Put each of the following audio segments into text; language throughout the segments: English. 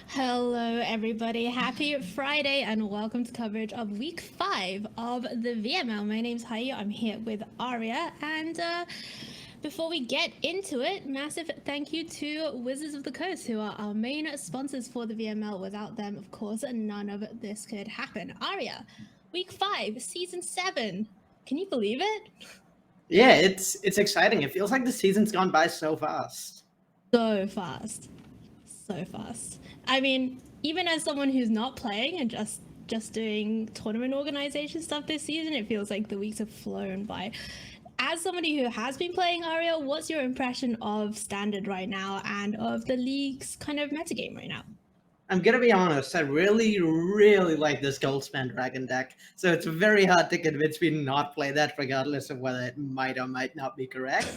Hello, everybody. Happy Friday, and welcome to coverage of week 5 of the VML. My name's Haiyue. I'm here with Arya, and before we get into it, massive thank you to Wizards of the Coast, who are our main sponsors for the VML. Without them, of course, none of this could happen. Arya, week 5, season 7. Can you believe it? Yeah, it's exciting. It feels like the season's gone by so fast. So fast. So fast. I mean, even as someone who's not playing and just doing tournament organization stuff this season, it feels like the weeks have flown by. As somebody who has been playing Arya, what's your impression of Standard right now and of the league's kind of metagame right now? I'm gonna be honest, I really like this Goldspan Dragon deck. So it's very hard to convince me to not play that, regardless of whether it might or might not be correct.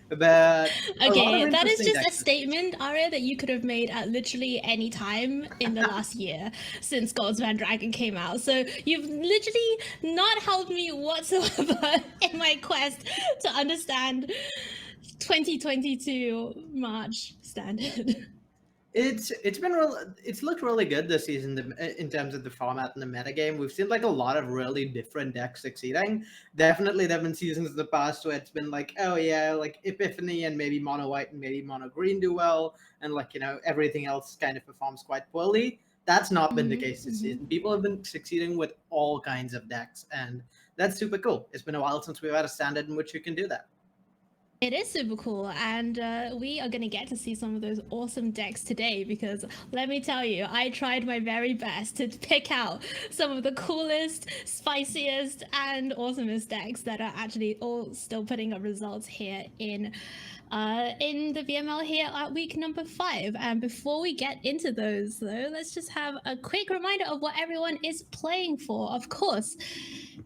But a lot of Okay, that is interesting just a decks this season. statement, Arya, that you could have made at literally any time in the last year since Goldspan Dragon came out. So you've literally not helped me whatsoever in my quest to understand 2022 March Standard. It's looked really good this season in terms of the format and the metagame. We've seen like a lot of really different decks succeeding. Definitely, there've been seasons in the past where it's been like, oh yeah, like Epiphany and maybe mono white and maybe mono green do well, and like everything else kind of performs quite poorly. That's not been the case this season. People have been succeeding with all kinds of decks, and that's super cool. It's been a while since we've had a standard in which you can do that. It is super cool, and we are going to get to see some of those awesome decks today because let me tell you, I tried my very best to pick out some of the coolest, spiciest, and awesomest decks that are actually all still putting up results here in the VML here at week number 5. And before we get into those, though, let's just have a quick reminder of what everyone is playing for. Of course,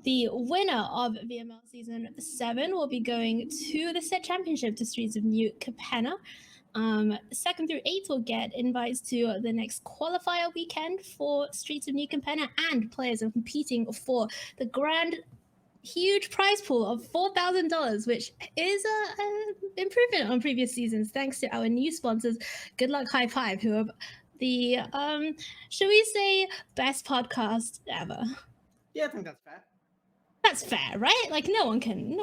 the winner of VML Season 7 will be going to the set championship to Streets of New Capenna. 2nd through 8th will get invites to the next qualifier weekend for Streets of New Capenna, and players are competing for the grand huge prize pool of $4,000, which is a improvement on previous seasons thanks to our new sponsors, Good Luck High Five, who have the should we say best podcast ever. Yeah, I think that's fair. That's fair, right? Like no one can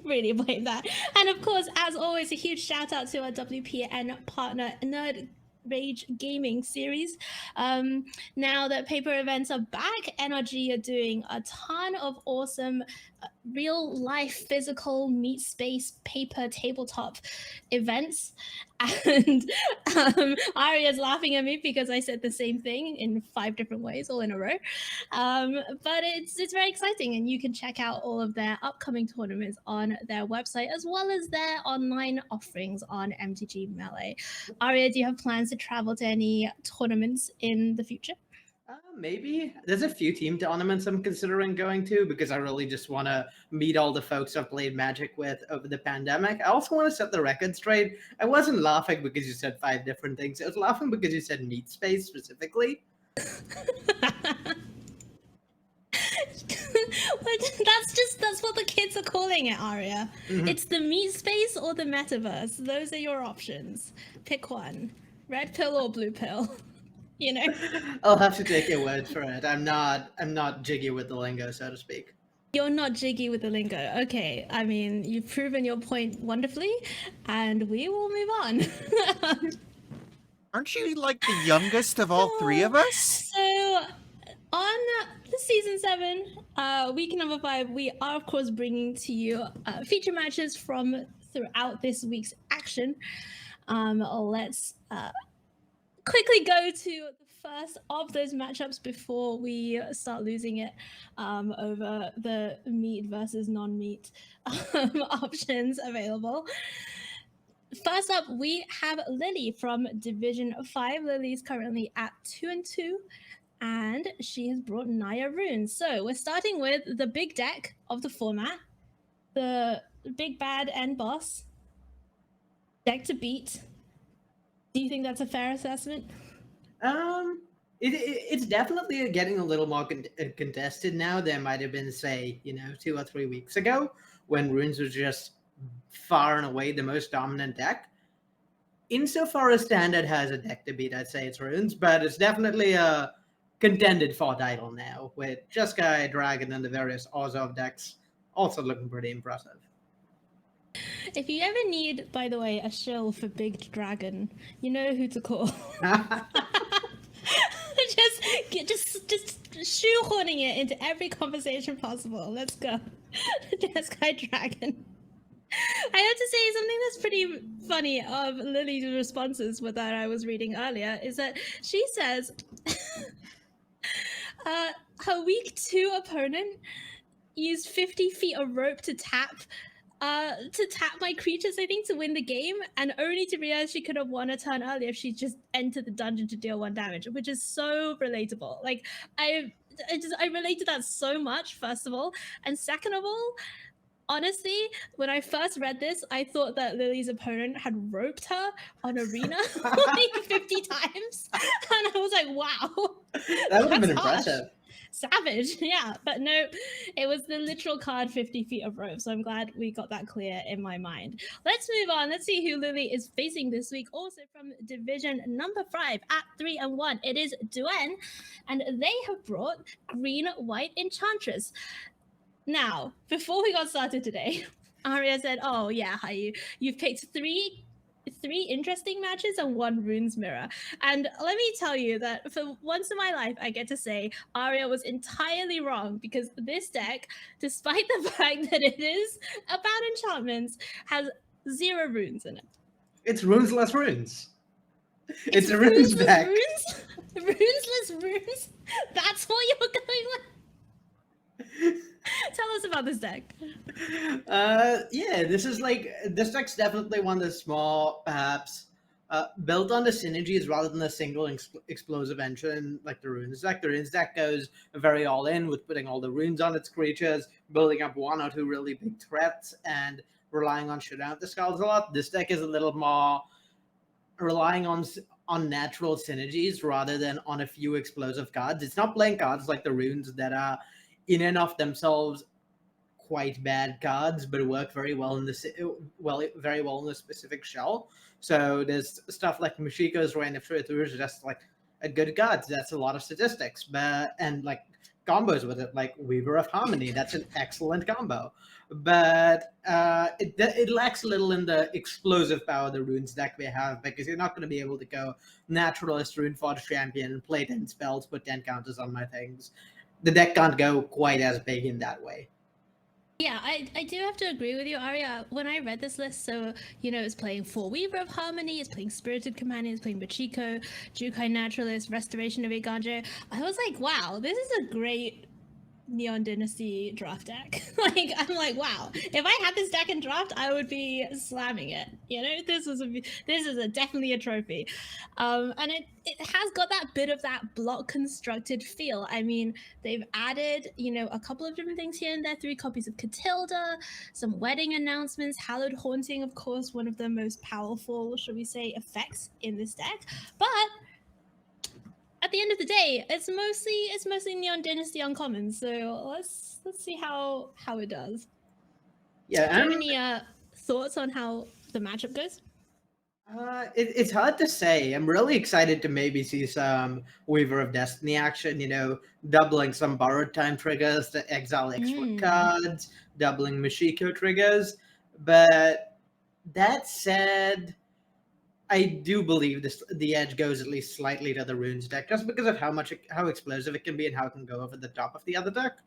really blame that. And of course, as always, a huge shout out to our WPN partner, Nerd Rage Gaming series. Now that paper events are back, NRG are doing a ton of awesome real life physical meet space paper tabletop events. And Arya's laughing at me because I said the same thing in 5 different ways all in a row. But it's very exciting, and you can check out all of their upcoming tournaments on their website as well as their online offerings on MTG Melee. Arya, do you have plans to travel to any tournaments in the future? Maybe there's a few team tournaments I'm considering going to because I really just want to meet all the folks I've played Magic with over the pandemic. I also want to set the record straight. I wasn't laughing because you said 5 different things. I was laughing because you said meat space specifically. That's what the kids are calling it, Arya. Mhm. It's the meat space or the metaverse. Those are your options. Pick one. Red pill or blue pill. You know? I'll have to take your word for it. I'm not jiggy with the lingo, so to speak. You're not jiggy with the lingo. Okay, I mean, you've proven your point wonderfully, and we will move on. Aren't you like the youngest of all 3 of us? So, on the season 7, week number 5, we are of course bringing to you feature matches from throughout this week's action. Let's quickly go to the first of those matchups before we start losing it over the meat versus non-meat options available. First up, we have Lily from Division 5. Lily is currently at 2-2, and she has brought Naya runes. So we're starting with the big deck of the format, the big bad end boss deck to beat. Do you think that's a fair assessment? It's definitely getting a little more contested now. There might have been, say, 2 or 3 weeks ago when runes was just far and away the most dominant deck. insofar as Standard has a deck to beat, I'd say it's Runes, but it's definitely a contended for title now, with Jeskai, Dragon, and the various Orzhov decks also looking pretty impressive. If you ever need, by the way, a shill for Big Dragon, you know who to call. just shoehorning it into every conversation possible. Let's go. Jeskai Dragon. I have to say something that's pretty funny of Lily's responses with that I was reading earlier is that she says her week 2 opponent used 50 feet of rope to tap my creatures, I think, to win the game, and only to realize she could have won a turn earlier if she just entered the dungeon to deal 1 damage, which is so relatable. Like I relate to that so much, first of all, and second of all, honestly, when I first read this, I thought that Lily's opponent had roped her on Arena like 50 times. And I was like, wow. That would have been harsh. impressive. Savage, yeah. But no, it was the literal card 50 feet of rope. So I'm glad we got that clear in my mind. Let's move on. Let's see who Lily is facing this week. Also from division number 5 at 3-1, it is Duen. And they have brought green-white Enchantress. Now, before we got started today, Arya said, "Oh yeah, Haiyue, you've picked three interesting matches and 1 runes mirror." And let me tell you that for once in my life, I get to say Arya was entirely wrong, because this deck, despite the fact that it is about enchantments, has 0 runes in it. It's runes-less runes. It's a runes deck. Runes? Runesless runes? That's what you're going with? Tell us about this deck. Yeah, this deck's definitely one that's small, perhaps built on the synergies rather than a single explosive engine like the runes deck. The runes deck goes very all in with putting all the runes on its creatures, building up 1 or 2 really big threats, and relying on shooting out the skulls a lot. This deck is a little more relying on natural synergies rather than on a few explosive cards. It's not playing cards like the runes that are in and of themselves quite bad cards, but work very well in very well in the specific shell. So there's stuff like Mashiko's Reign of Truth, which is just like a good card. That's a lot of statistics, and like combos with it, like Weaver of Harmony. That's an excellent combo, but it lacks a little in the explosive power the runes deck we have, because you're not going to be able to go Naturalist, Runeforged Champion, play 10 spells, put 10 counters on my things. The deck can't go quite as big in that way. Yeah, I do have to agree with you, Arya. When I read this list, so, it's playing 4 Weaver of Harmony, it's playing Spirited Companion, it's playing Machiko, Jukai Naturalist, Restoration of Iganjo. I was like, wow, this is a great Neon Dynasty draft deck. I'm like, wow, if I had this deck in draft, I would be slamming it. This is definitely a trophy. And it has got that bit of that block constructed feel. I mean, they've added, a couple of different things here and there, 3 copies of Catilda, some wedding announcements, Hallowed Haunting, of course, one of the most powerful, shall we say, effects in this deck. But at the end of the day, it's mostly Neon Dynasty uncommon. So let's see how it does. Yeah. Do you have any thoughts on how the matchup goes? It's hard to say. I'm really excited to maybe see some Weaver of Destiny action, doubling some borrowed time triggers to exile extra cards, doubling Mashiko triggers. But that said, I do believe the edge goes at least slightly to the runes deck, just because of how explosive it can be and how it can go over the top of the other deck.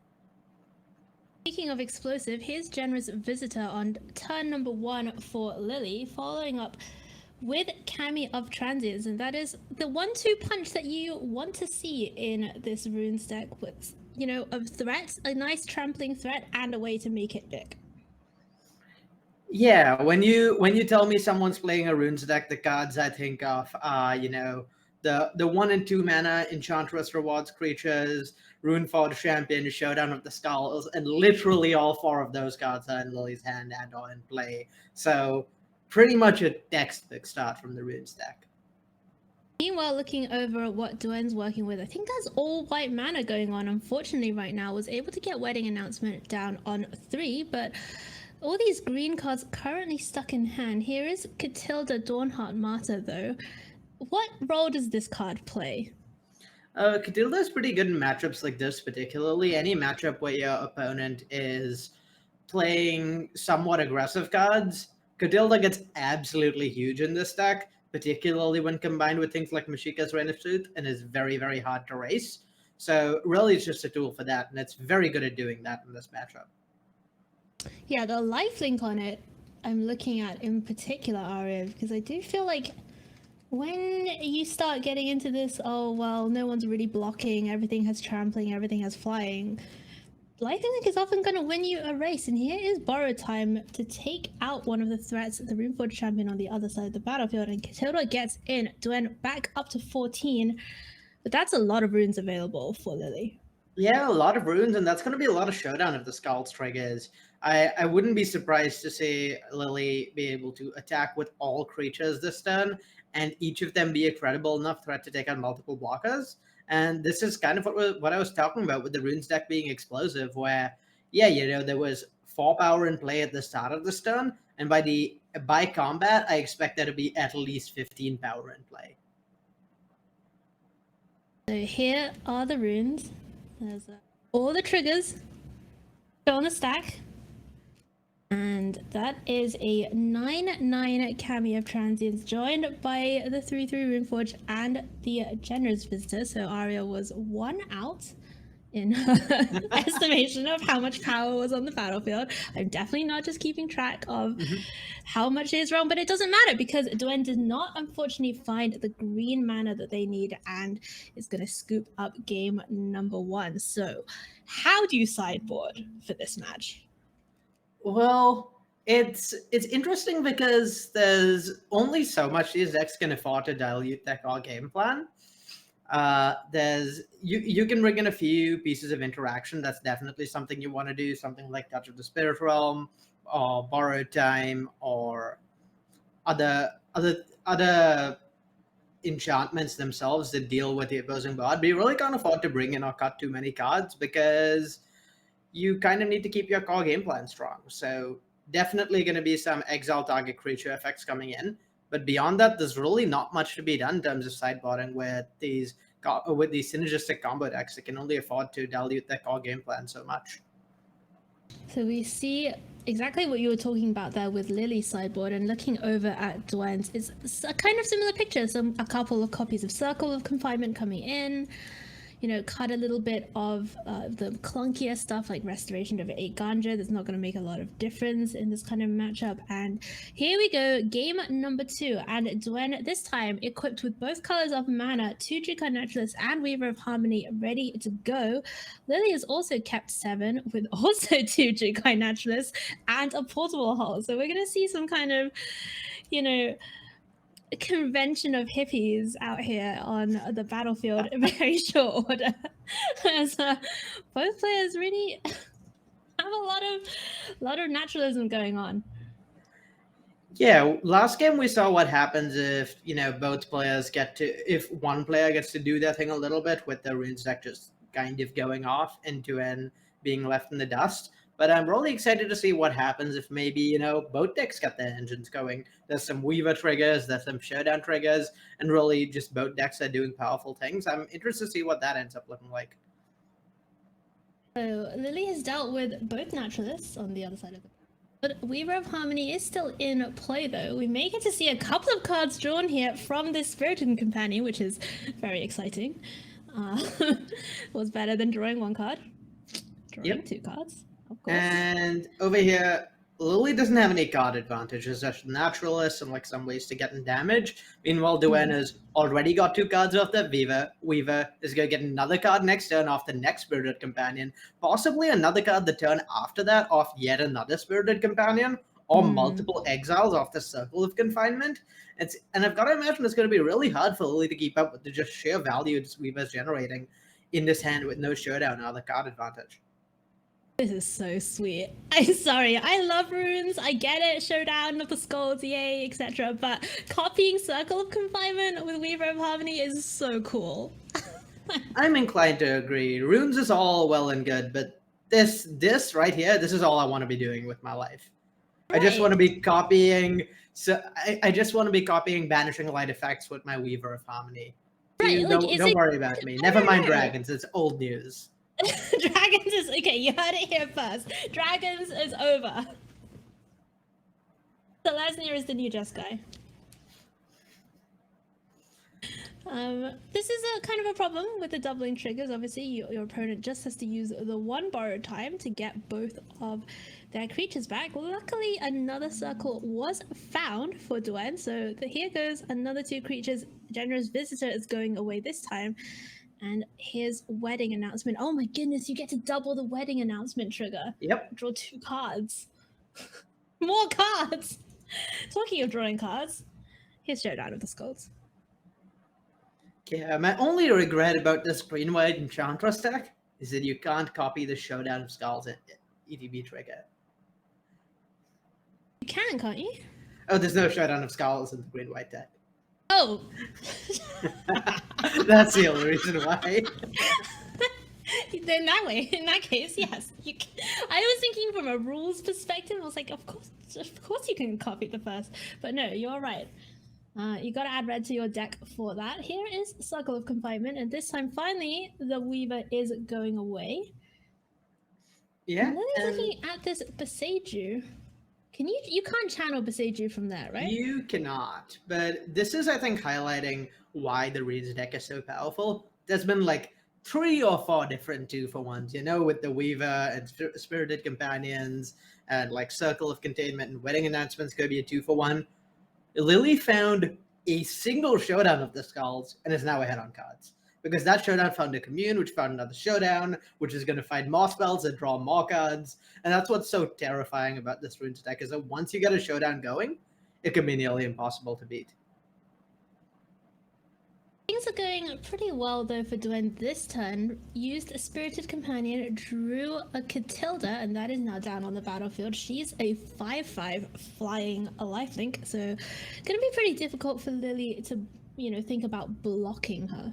Speaking of explosive, here's Generous Visitor on turn number 1 for Lily, following up with Kami of Transients, and that is the 1-2 punch that you want to see in this runes deck with, of threats, a nice trampling threat, and a way to make it big. Yeah, when you tell me someone's playing a runes deck, the cards I think of are, the 1 and 2 mana Enchantress rewards creatures, Runeforged Champion, Showdown of the Skulls, and literally all 4 of those cards are in Lily's hand and or in play. So pretty much a textbook start from the runes deck. Meanwhile, looking over at what Duen's working with, I think that's all white mana going on. Unfortunately, right now, was able to get Wedding Announcement down on 3, but all these green cards currently stuck in hand. Here is Catilda Dawnheart Martyr, though. What role does this card play? Catilda is pretty good in matchups like this, particularly. Any matchup where your opponent is playing somewhat aggressive cards, Catilda gets absolutely huge in this deck, particularly when combined with things like Mashika's Rain of Truth, and is very, very hard to race. So really it's just a tool for that, and it's very good at doing that in this matchup. Yeah, the lifelink on it I'm looking at in particular, Arya, because I do feel like when you start getting into this, oh, well, no one's really blocking, everything has trampling, everything has flying, lifelink is often going to win you a race. And here is borrow time to take out one of the threats, the Runeforge champion on the other side of the battlefield, and Catilda gets in. Duen back up to 14, but that's a lot of runes available for Lily. Yeah, a lot of runes, and that's going to be a lot of showdown if the Scald triggers. I wouldn't be surprised to see Lily be able to attack with all creatures this turn, and each of them be a credible enough threat to take out multiple blockers. And this is kind of what I was talking about with the runes deck being explosive, where, yeah, there was 4 power in play at the start of this turn, and by combat, I expect there to be at least 15 power in play. So here are the runes. There's all the triggers on the stack. And that is a 9/9 Cameo of Transients, joined by the 3/3 Runeforge and the Generous Visitor. So Arya was 1 out in her estimation of how much power was on the battlefield. I'm definitely not just keeping track of how much is wrong, but it doesn't matter because Duen did not unfortunately find the green mana that they need and is going to scoop up game number 1. So how do you sideboard for this match? Well, it's interesting because there's only so much these decks can afford to dilute their core game plan. There's you can bring in a few pieces of interaction. That's definitely something you want to do. Something like Touch of the Spirit Realm, or Borrowed Time, or other enchantments themselves that deal with the opposing board. But you really can't afford to bring in or cut too many cards because you kind of need to keep your core game plan strong. So definitely going to be some exile target creature effects coming in. But beyond that, there's really not much to be done in terms of sideboarding with these synergistic combo decks that can only afford to dilute their core game plan so much. So we see exactly what you were talking about there with Lily's sideboard, and looking over at Duen's, it's a kind of similar picture. So a couple of copies of Circle of Confinement coming in, cut a little bit of the clunkier stuff like Restoration of 8 Ganja. That's not going to make a lot of difference in this kind of matchup. And here we go, game number 2. And Duen, this time equipped with both colors of mana, 2 Jukai Naturalist and Weaver of Harmony ready to go. Lily has also kept 7 with also 2 Jukai Naturalists and a Portable Hull. So we're going to see some kind of, a convention of hippies out here on the battlefield in very short order, as both players really have a lot of naturalism going on. Yeah, last game we saw what happens if both players if one player gets to do their thing a little bit with the runes deck just kind of going off and being left in the dust. But I'm really excited to see what happens if maybe, both decks get their engines going. There's some Weaver triggers, there's some Showdown triggers, and really just both decks are doing powerful things. I'm interested to see what that ends up looking like. So Lily has dealt with both Naturalists on the other side of the but Weaver of Harmony is still in play, though. We may get to see a couple of cards drawn here from this Spirited Companion, which is very exciting. Was better than drawing 1 card. Drawing 2 cards. Of course. And over here, Lily doesn't have any card advantage. There's just Naturalist and some ways to get in damage. Meanwhile, Duen has already got 2 cards off the Weaver. Weaver is going to get another card next turn off the next Spirited Companion. Possibly another card the turn after that off yet another Spirited Companion. Or multiple exiles off the Circle of Confinement. And I've got to imagine it's going to be really hard for Lily to keep up with the just sheer value Weaver's generating in this hand with no Showdown or other card advantage. This is so sweet. I'm sorry, I love runes, I get it, Showdown of the Skulls, yay, etc. But copying Circle of Confinement with Weaver of Harmony is so cool. I'm inclined to agree. Runes is all well and good, but this right here, this is all I want to be doing with my life. I just want to Right. be copying. So I just want to be copying Banishing Light effects with my Weaver of Harmony. Right, like, Don't is don't it... worry about me. No, Never no, mind no. dragons. It's old news. Dragons is... Okay, you heard it here first. Dragons is over. Selesnya is the new Jeskai. This is a kind of a problem with the doubling triggers. Obviously, your opponent just has to use the one borrowed time to get both of their creatures back. Luckily, another circle was found for Duen, so here goes another 2 creatures. Generous Visitor is going away this time. And here's wedding announcement. Oh my goodness, you get to double the wedding announcement trigger. Yep. Draw 2 cards. More cards! Talking of drawing cards, here's Showdown of the Skulls. Yeah, my only regret about this green-white Enchantress deck is that you can't copy the Showdown of Skulls ETB trigger. You can, can't you? Oh, there's no Showdown of Skulls in the green-white deck. Oh! That's the only reason why. In that case, yes. I was thinking from a rules perspective. I was like, of course you can copy the first. But no, you're right. You gotta add red to your deck for that. Here is Circle of Confinement, and this time, finally, the Weaver is going away. Yeah. Lily's looking at this Beseiju. You can't channel Beseiju from there, right? You cannot. But this is, I think, highlighting why the Reed's deck is so powerful. There's been like 3 or 4 different 2-for-1s, you know, with the Weaver and Spirited Companions and like Circle of Containment and Wedding Announcements could be a 2-for-1. Lily found a single Showdown of the Skulls and is now ahead on cards. Because that Showdown found a Commune, which found another Showdown, which is going to find more spells and draw more cards. And that's what's so terrifying about this Runes deck, is that once you get a Showdown going, it can be nearly impossible to beat. Things are going pretty well though for Duen this turn. Used a Spirited Companion, drew a Catilda, and that is now down on the battlefield. She's a 5/5 flying a lifelink, so gonna be pretty difficult for Lily to, think about blocking her.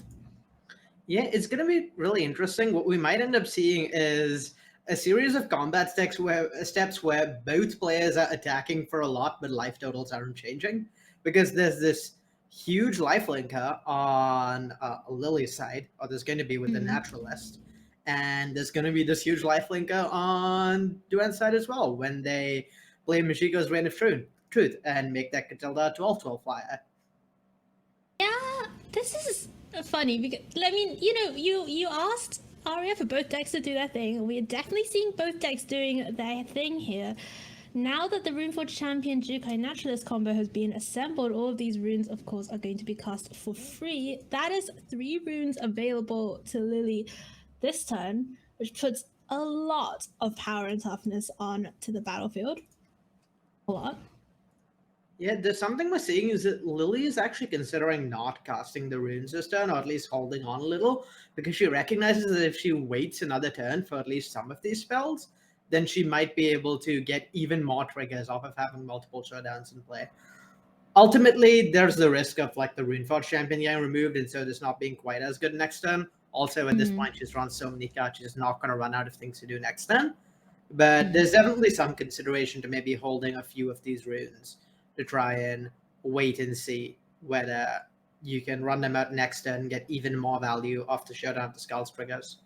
Yeah, it's going to be really interesting. What we might end up seeing is a series of combat steps where both players are attacking for a lot, but life totals aren't changing. Because there's this huge lifelinker on Lily's side, or there's going to be with the Naturalist. And there's going to be this huge lifelinker on Duen's side as well, when they play Mashiko's Reign of Truth and make that Catilda 12/12 flyer. Yeah, this is funny because you asked Arya for both decks to do their thing. We're definitely seeing both decks doing their thing here. Now that the Runeforge Champion Jukai Naturalist combo has been assembled, all of these runes, of course, are going to be cast for free. That is 3 runes available to Lily this turn, which puts a lot of power and toughness on to the battlefield. A lot. Yeah, there's something we're seeing is that Lily is actually considering not casting the runes this turn, or at least holding on a little, because she recognizes that if she waits another turn for at least some of these spells, then she might be able to get even more triggers off of having multiple Showdowns in play. Ultimately, there's the risk of like the Runeforge Champion getting removed, and so this not being quite as good next turn. Also, at this point, she's run so many cards, she's not going to run out of things to do next turn. But there's definitely some consideration to maybe holding a few of these runes to try and wait and see whether you can run them out next turn and get even more value off the Showdown of the Skulls triggers.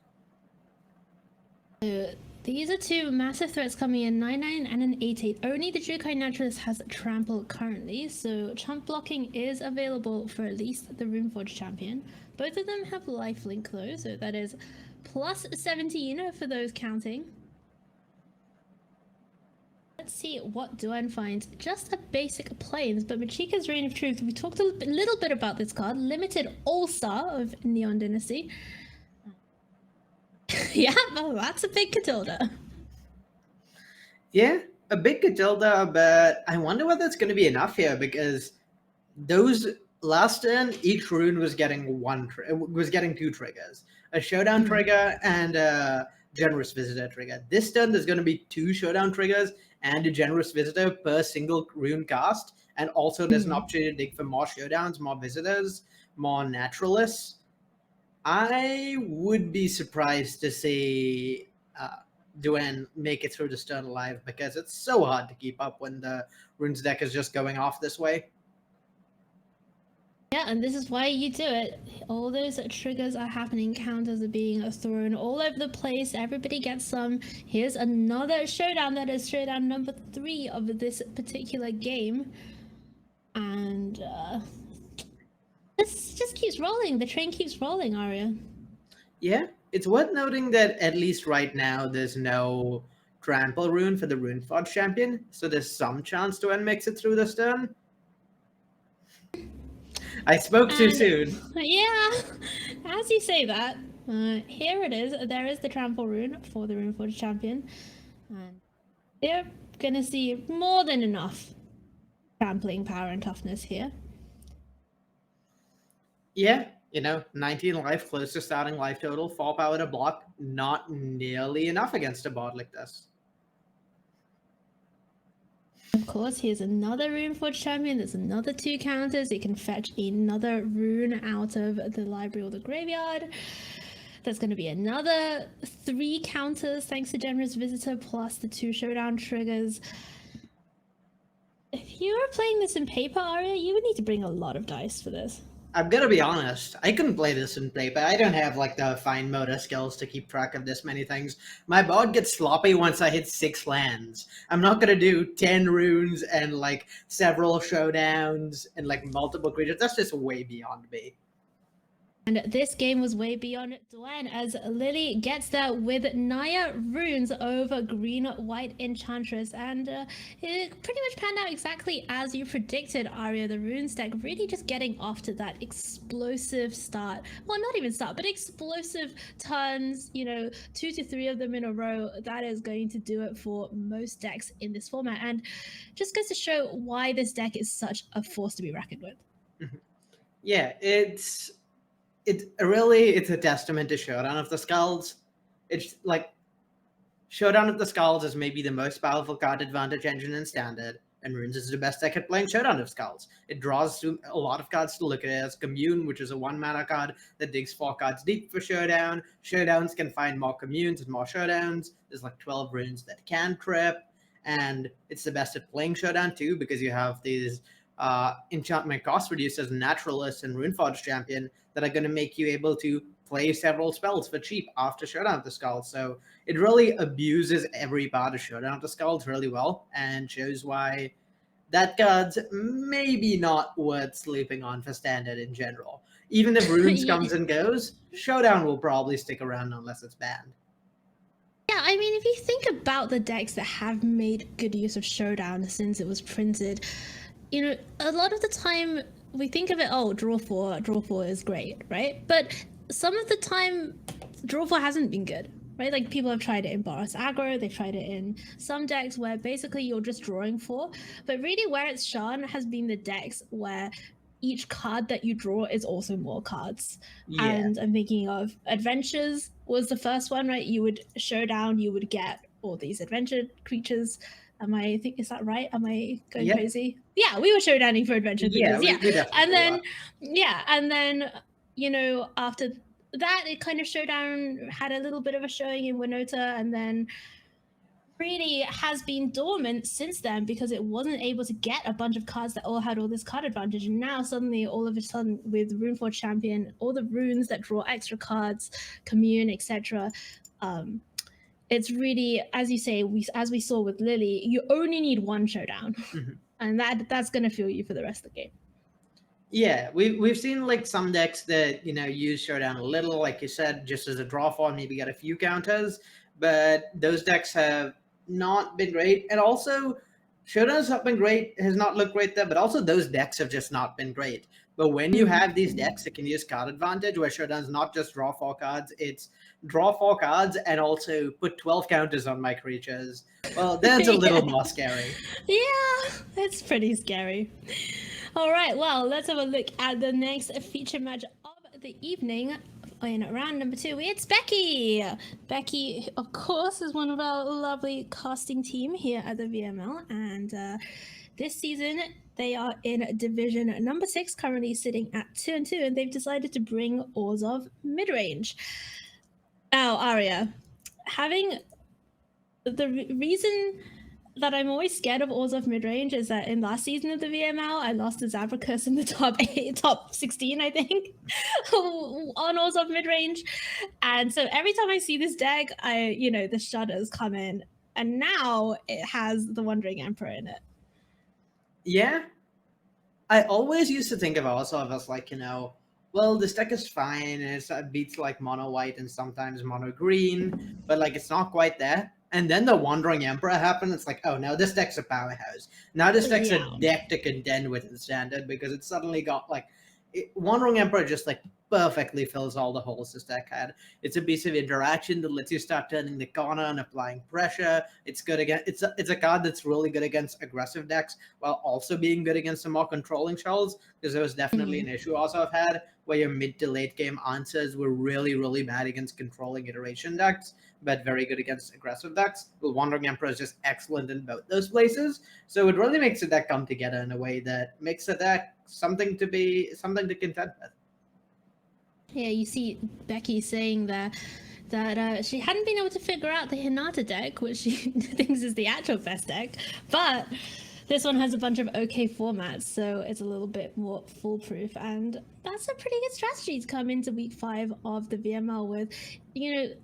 These are 2 massive threats coming in, 9/9 and an 8/8. Only the Jukai Naturalist has Trample currently, so chump blocking is available for at least the Runeforge Champion. Both of them have lifelink though, so that is plus 17 for those counting. Let's see what Duen finds. Just a basic Plains, but Machika's Reign of Truth. We talked a little bit about this card. Limited All-Star of Neon Dynasty. Yeah, well, that's a big Catilda. Yeah, a big Catilda, but I wonder whether it's going to be enough here, because those last turn, each rune was getting 2 triggers. A Showdown trigger and a Generous Visitor trigger. This turn, there's going to be 2 Showdown triggers and a Generous Visitor per single rune cast. And also there's an opportunity to dig for more Showdowns, more Visitors, more Naturalists. I would be surprised to see Duen make it through the stern alive, because it's so hard to keep up when the runes deck is just going off this way. Yeah, and this is why you do it. All those triggers are happening, counters are being thrown all over the place. Everybody gets some. Here's another showdown. That is showdown number 3 of this particular game. And this just keeps rolling. The train keeps rolling, Arya. Yeah, it's worth noting that at least right now there's no trample rune for the Runeforge champion, so there's some chance Duen makes it through the stern. I spoke too soon. Yeah, as you say that, here it is. There is the trample rune for the Runeforge champion. And they're going to see more than enough trampling power and toughness here. Yeah, 19 life, close to starting life total, 4 power to block, not nearly enough against a bot like this. Of course, here's another Runeforge champion. There's another 2 counters. It can fetch another rune out of the library or the graveyard. There's going to be another 3 counters thanks to Generous Visitor, plus the 2 showdown triggers. If you were playing this in paper, Arya, you would need to bring a lot of dice for this. I'm gonna be honest, I couldn't play this in paper. I don't have like the fine motor skills to keep track of this many things. My board gets sloppy once I hit 6 lands. I'm not gonna do 10 runes and like several showdowns and like multiple creatures. That's just way beyond me. And this game was way beyond Duen, as Lily gets there with Naya runes over green-white Enchantress, and it pretty much panned out exactly as you predicted, Arya. The runes deck really just getting off to that explosive start. Well, not even start, but explosive turns, 2 to 3 of them in a row. That is going to do it for most decks in this format, and just goes to show why this deck is such a force to be reckoned with. Yeah, it's a testament to Showdown of the Skulls. It's like Showdown of the Skulls is maybe the most powerful card advantage engine in Standard, and Runes is the best deck at playing Showdown of Skulls. It draws a lot of cards to look at it as Commune, which is a 1-mana card that digs 4 cards deep for Showdown. Showdowns can find more Communes and more Showdowns. There's like 12 runes that can trip, and it's the best at playing Showdown too, because you have these enchantment cost reducers, Naturalist, and Runeforge champion that are going to make you able to play several spells for cheap after Showdown of the Skulls. So it really abuses every part of Showdown of the Skulls really well, and shows why that card's maybe not worth sleeping on for Standard in general. Even if Runes comes and goes, Showdown will probably stick around unless it's banned. Yeah, I mean, if you think about the decks that have made good use of Showdown since it was printed, a lot of the time we think of it, draw 4 is great, right? But some of the time, draw 4 hasn't been good, right? Like, people have tried it in Boros Aggro, they've tried it in some decks where basically you're just drawing 4, but really where it's shone has been the decks where each card that you draw is also more cards. Yeah. And I'm thinking of Adventures was the first one, right? You would Showdown, you would get all these adventure creatures. Is that right? Am I going crazy? Yeah, we were showdowning for adventure creatures. And then after that, it kind of Showdown had a little bit of a showing in Winota, and then really has been dormant since then because it wasn't able to get a bunch of cards that all had all this card advantage. And now suddenly, all of a sudden, with Runeforge champion, all the runes that draw extra cards, Commune, etc. It's really, as you say, as we saw with Lily, you only need 1 showdown, and that's going to fuel you for the rest of the game. Yeah, we've seen like some decks that use Showdown a little, like you said, just as a draw form, maybe get a few counters, but those decks have not been great. And also, Showdown's not been great, has not looked great there, but also those decks have just not been great. But when you have these decks that can use card advantage, where Showdown's not just draw 4 cards, it's draw 4 cards and also put 12 counters on my creatures. Well, that's a little more scary. Yeah, it's pretty scary. All right, well, let's have a look at the next feature match of the evening. In round number 2, it's Beky. Beky, of course, is one of our lovely casting team here at the VML, and this season they are in division number 6, currently sitting at 2-2, and they've decided to bring Orzhov Midrange. Now, Arya, having reason that I'm always scared of Orzhov midrange is that in last season of the VML, I lost to Zabricus in the top 16, I think, on Orzhov midrange. And so every time I see this deck, the shudders come in. And now it has the Wandering Emperor in it. Yeah. I always used to think of Orzhov as like, well, this deck is fine, and it beats like mono white and sometimes mono green, but like it's not quite there. And then the Wandering Emperor happened. It's like, oh no, this deck's a powerhouse. Now this deck's a deck to contend with in standard because it suddenly got like Wandering Emperor just like perfectly fills all the holes this deck had. It's a piece of interaction that lets you start turning the corner and applying pressure. It's good against it's a card that's really good against aggressive decks while also being good against the more controlling shells, because there was definitely an issue also I've had where your mid to late game answers were really, really bad against controlling iteration decks, but very good against aggressive decks. The Wandering Emperor is just excellent in both those places. So it really makes the deck come together in a way that makes the deck something to contend with. Yeah, you see Beky saying that she hadn't been able to figure out the Hinata deck, which she thinks is the actual best deck, but this one has a bunch of okay formats, so it's a little bit more foolproof, and that's a pretty good strategy to come into week 5 of the VML with.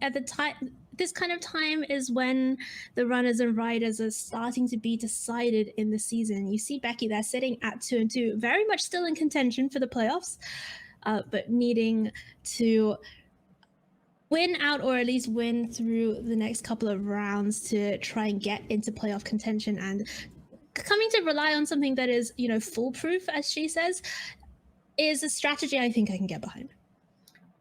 At the time, this kind of time is when the runners and riders are starting to be decided in the season. You see Beky there sitting at 2-2, very much still in contention for the playoffs, but needing to win out, or at least win through the next couple of rounds to try and get into playoff contention, and coming to rely on something that is, foolproof, as she says, is a strategy I think I can get behind.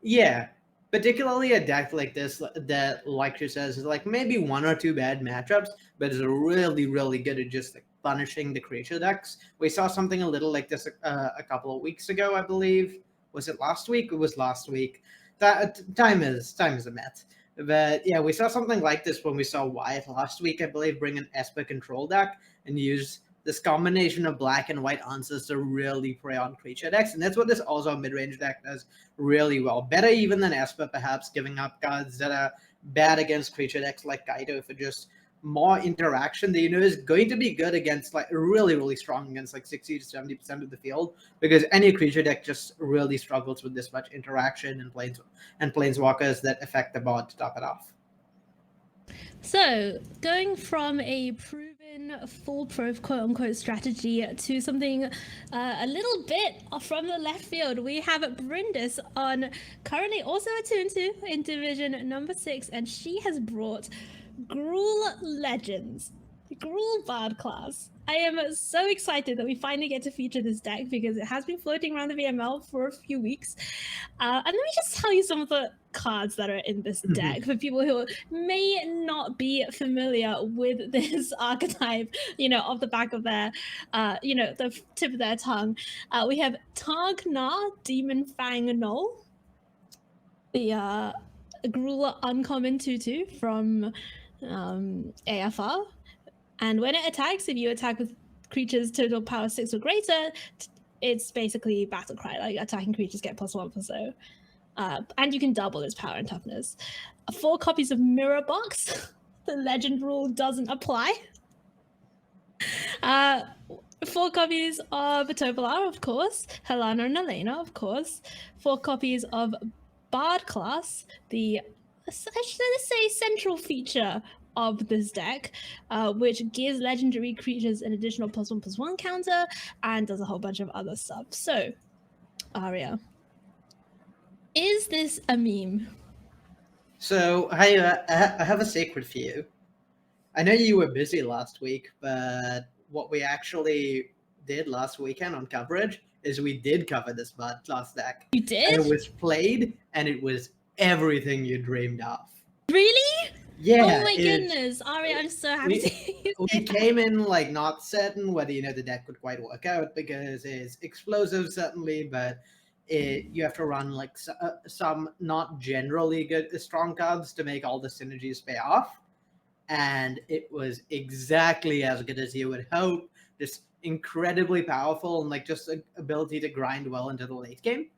Yeah, particularly a deck like this that, like she says, is like maybe 1 or 2 bad matchups, but is really, really good at just like punishing the creature decks. We saw something a little like this a couple of weeks ago, I believe. Was it last week? It was last week. Time is a myth. But yeah, we saw something like this when we saw Wyatt last week, I believe, bring an Esper control deck and use this combination of black and white answers to really prey on creature decks. And that's what this also mid-range deck does really well. Better even than Esper, perhaps, giving up cards that are bad against creature decks like Kaito for just more interaction that is going to be good against like really, really strong against like 60 to 70% of the field, because any creature deck just really struggles with this much interaction and planeswalkers that affect the board to top it off. So going from a proven foolproof quote-unquote strategy to something a little bit from the left field, we have Bryndis on currently also a 2-2 in division number 6, and she has brought Gruul Legends, Gruul Bard class. I am so excited that we finally get to feature this deck because it has been floating around the VML for a few weeks. And let me just tell you some of the cards that are in this deck for people who may not be familiar with this archetype, off the back of their, the tip of their tongue. We have Targnar Demon Fang Null, the Gruul uncommon 2/2 from AFR. And when it attacks, if you attack with creatures total power 6 or greater, it's basically battle cry, like attacking creatures get +1 or so. And you can double its power and toughness. 4 copies of Mirror Box. The legend rule doesn't apply. 4 copies of Topolar, of course. Helena and Elena, of course. 4 copies of Bard class, the, let's say, central feature of this deck, which gives legendary creatures an additional +1/+1 counter and does a whole bunch of other stuff. So, Arya, is this a meme? So, I have a secret for you. I know you were busy last week, but what we actually did last weekend on coverage is we did cover this Bard class deck. You did? And it was played, and it was everything you dreamed of. Really? Yeah. Oh my goodness, Arya, I'm so happy to hear you say We came in like not certain whether the deck could quite work out because it's explosive certainly, but you have to run like some not generally good strong cards to make all the synergies pay off, and it was exactly as good as you would hope. Just incredibly powerful and like just an ability to grind well into the late game.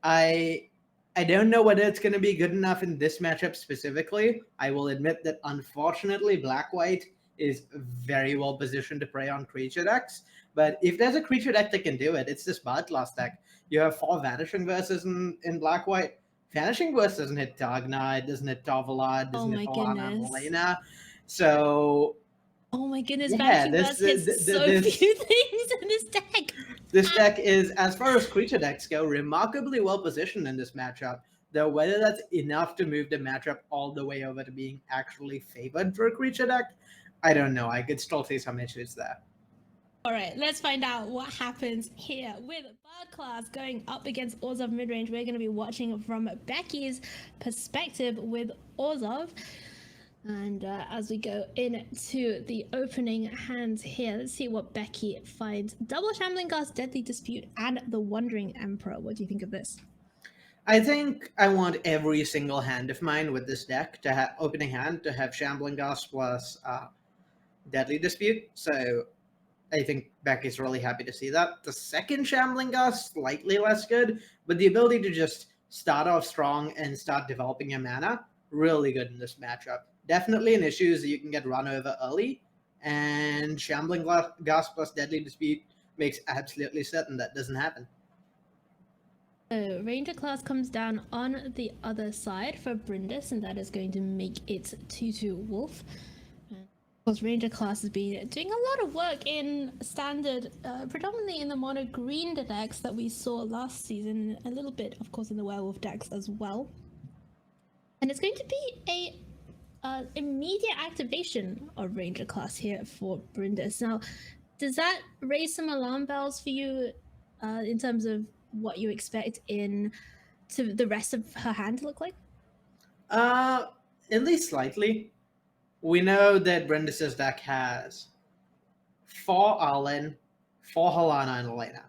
I I don't know whether it's going to be good enough in this matchup specifically. I will admit that unfortunately, Black-White is very well positioned to prey on creature decks. But if there's a creature deck that can do it, it's this Bard Class deck. You have 4 Vanishing Verses in Black-White. Vanishing Verse doesn't hit Dagna, it doesn't hit Tovala, it doesn't Oh hit my Alana and goodness. Elena. So Oh my goodness, Yeah, Vanishing this- Verse hits th- so this- few things in this deck. this deck is, as far as creature decks go, remarkably well positioned in this matchup. Though whether that's enough to move the matchup all the way over to being actually favored for a creature deck, I don't know. I could still see some issues there. All right, let's find out what happens here with Bard Class going up against Orzhov Midrange. We're going to be watching from Becky's perspective with Orzhov. And as we go into the opening hands here, let's see what Beky finds. Double Shambling Ghast, Deadly Dispute, and the Wandering Emperor. What do you think of this? I think I want every single hand of mine with this deck to have opening hand to have Shambling Ghast plus Deadly Dispute. So I think Becky's really happy to see that. The second Shambling Ghast, slightly less good, but the ability to just start off strong and start developing your mana, really good in this matchup. Definitely an issue is that you can get run over early, and Shambling Ghast plus Deadly Dispute makes absolutely certain that doesn't happen. So Ranger Class comes down on the other side for Bryndis, and that is going to make it 2/2 Wolf. Of course, Ranger Class has been doing a lot of work in standard, predominantly in the mono green decks that we saw last season, a little bit, of course, in the werewolf decks as well. And it's going to be a immediate activation of Ranger Class here for Bryndis. Now, does that raise some alarm bells for you in terms of what you expect to the rest of her hand to look like? At least slightly. We know that Bryndis' deck has 4 Arlen, 4 Halana, and Elena.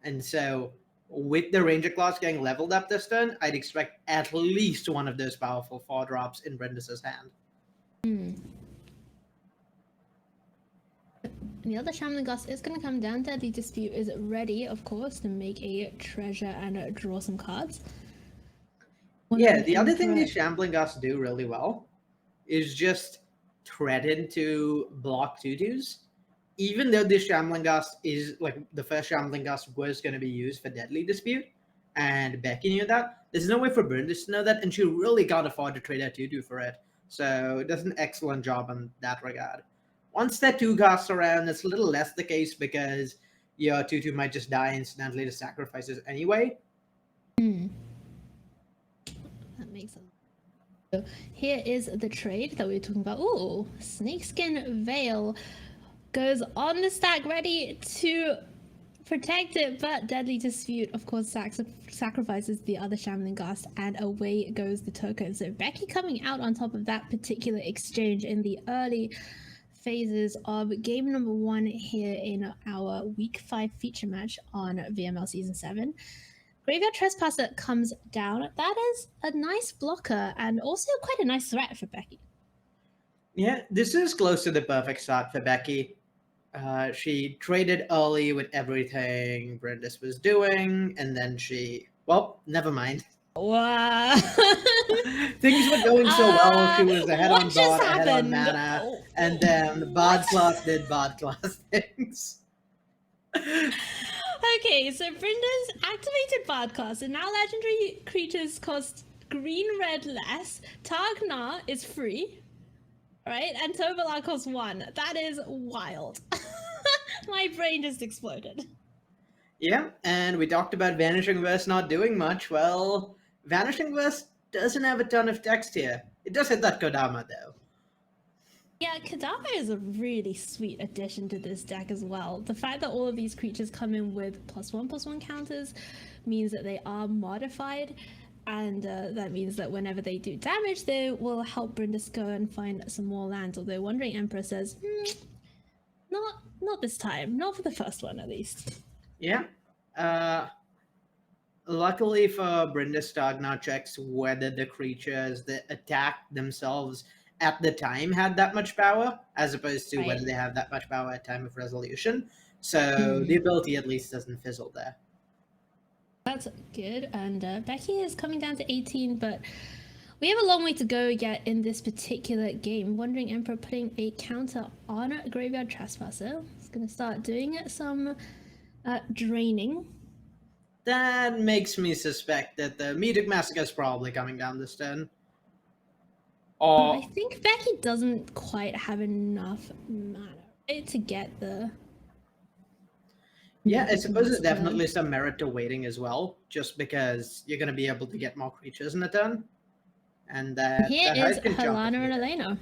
And so, with the Ranger Class getting leveled up this turn, I'd expect at least one of those powerful 4 drops in Bryndis' hand. And the other Shambling Ghast is going to come down. Deadly Dispute is ready, of course, to make a treasure and draw some cards. Yeah, the other thing these Shambling Ghasts do really well is just threaten to block 2/2s. Even though this Shambling Ghast is, like, the first Shambling Ghast was going to be used for Deadly Dispute, and Beky knew that, there's no way for Bryndis to know that, and she really can't afford to trade her 2/2 for it. So it does an excellent job in that regard. Once that 2 Ghasts around, it's a little less the case because your 2/2 might just die instantly to sacrifices anyway. That makes sense. So here is the trade that we were talking about. Ooh, Snakeskin Veil goes on the stack, ready to protect it, but Deadly Dispute, of course, sacrifices the other Shambling Ghast, and away goes the token. So Beky coming out on top of that particular exchange in the early phases of game number 1 here in our week 5 feature match on VML Season 7. Graveyard Trespasser comes down. That is a nice blocker and also quite a nice threat for Beky. Yeah, this is close to the perfect start for Beky. She traded early with everything Bryndis was doing, and then well, never mind. Wow. Things were going so well. She was ahead what on just board, ahead on happened? mana, and then Bard Class did Bard Class things. Okay, so Bryndis activated Bard Class, and now legendary creatures cost green, red less. Tagna is free, right? And Tovala costs 1. That is wild. My brain just exploded. Yeah, and we talked about Vanishing Verse not doing much. Well, Vanishing Verse doesn't have a ton of text here. It does hit that Kodama, though. Yeah, Kadama is a really sweet addition to this deck as well. The fact that all of these creatures come in with +1/+1 counters means that they are modified, and that means that whenever they do damage, they will help Bryndis go and find some more lands. Although Wandering Emperor says, not this time, not for the first one at least. Yeah. Luckily for Bryndis, Tagna checks whether the creatures that attack themselves at the time had that much power, as opposed to whether they have that much power at time of resolution. So the ability at least doesn't fizzle there. That's good. And Beky is coming down to 18, but we have a long way to go yet in this particular game. Wandering Emperor putting a counter on Graveyard Trespasser. It's going to start doing some draining. That makes me suspect that the Meadic Massacre is probably coming down this turn. Or I think Beky doesn't quite have enough mana to get the... yeah, I suppose there's Massacre. definitely some merit to waiting as well, just because you're going to be able to get more creatures in a turn. And that Here that is Hive can jump Helana if and needed. Elena.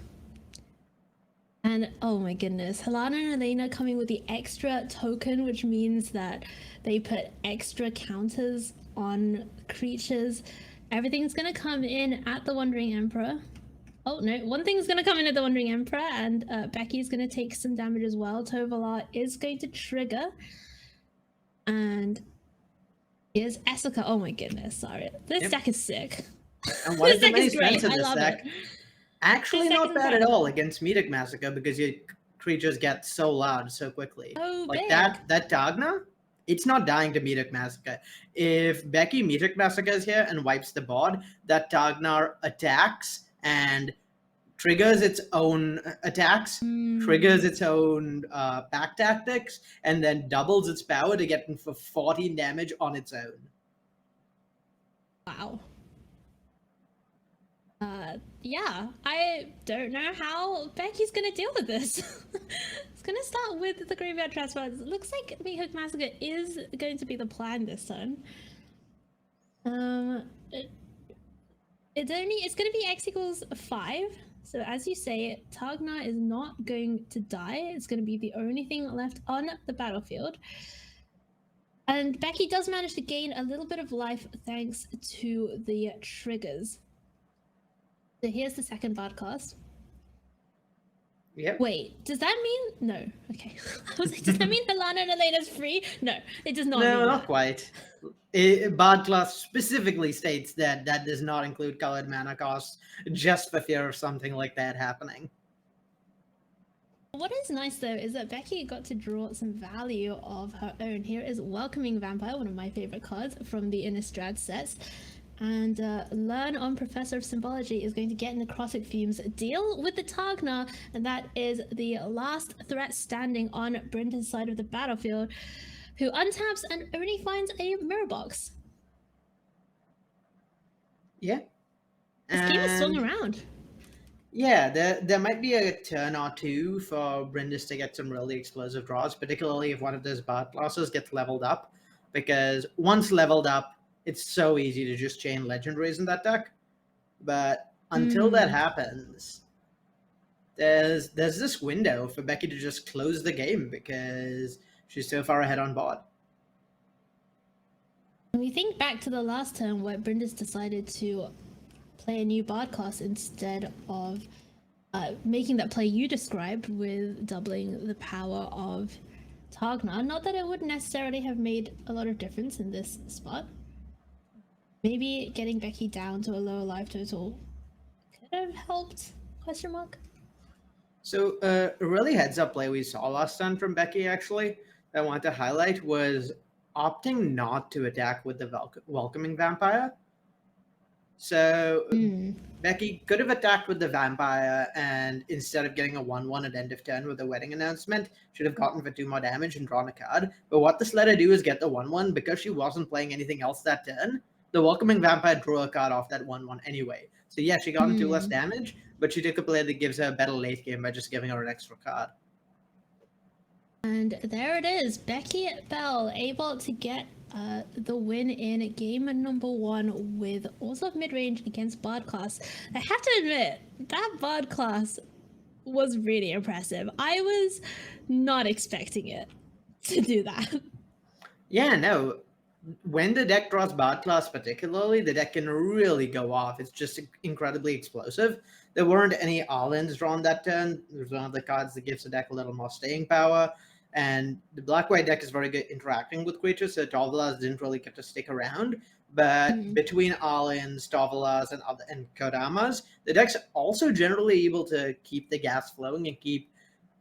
And oh my goodness, Helana and Elena coming with the extra token, which means that they put extra counters on creatures. Everything's going to come in at the Wandering Emperor. Oh no, one thing's going to come in at the Wandering Emperor, and Becky's going to take some damage as well. Tovolar is going to trigger. And here's Essica. Oh my goodness, sorry. This deck is sick. And what is the This deck many is great. strengths of I this love deck? it. Actually, This deck not is bad at incredible. all against Meadic Massacre because your creatures get so large so quickly. Oh, Like big. that Tagna, it's not dying to Meadic Massacre. If Beky Meadic Massacre is here and wipes the board, that Tagna attacks and triggers its own attacks, triggers its own back tactics, and then doubles its power to get in for 14 damage on its own. Wow. Yeah, I don't know how Becky's gonna deal with this. It's gonna start with the Graveyard Trespass. It looks like Meadic Massacre is going to be the plan this turn. It's gonna be X equals 5. So as you say, Tagna is not going to die. It's gonna be the only thing left on the battlefield. And Beky does manage to gain a little bit of life thanks to the triggers. So here's the second bard cast. Yep. Wait, does that mean no? Okay, I was like, does that mean Helana and Elena's free? No, it does not. No, mean not that. quite. Bard class specifically states that that does not include colored mana costs, just for fear of something like that happening. What is nice though is that Beky got to draw some value of her own. Here is Welcoming Vampire, one of my favorite cards from the Innistrad sets. And Learn on Professor of Symbology is going to get necrotic fumes, deal with the Tagna, and that is the last threat standing on Bryndis' side of the battlefield, who untaps and only finds a mirror box. Yeah. This game is swung And around. yeah, there might be a turn or two for Bryndis to get some really explosive draws, particularly if one of those Bard classes gets leveled up, because once leveled up, it's so easy to just chain legendaries in that deck. But until that happens, there's this window for Beky to just close the game because she's so far ahead on board. When we think back to the last turn where Bryndis decided to play a new Bard class instead of making that play you described with doubling the power of Tagna, not that it would necessarily have made a lot of difference in this spot. Maybe getting Beky down to a lower life total could have helped, question mark? So a really heads up play we saw last time from Beky actually that I wanted to highlight was opting not to attack with the Welcoming Vampire. So Beky could have attacked with the Vampire and instead of getting a 1/1 at end of turn with a wedding announcement, should have gotten for 2 more damage and drawn a card. But what this let her do is get the 1/1 because she wasn't playing anything else that turn. The Welcoming Vampire drew a card off that 1/1 anyway. So yeah, she got 2 less damage, but she took a play that gives her a better late game by just giving her an extra card. And there it is, Beky Bell able to get the win in game number 1 with Orzhov Midrange against Bard class. I have to admit, that Bard class was really impressive. I was not expecting it to do that. Yeah, no. When the deck draws Bard class particularly, the deck can really go off. It's just incredibly explosive. There weren't any All-Ins drawn that turn. There's one of the cards that gives the deck a little more staying power. And the black-white deck is very good interacting with creatures, so Tovolas didn't really get to stick around. But between All-Ins, Tovolas, and Kodamas, the deck's also generally able to keep the gas flowing and keep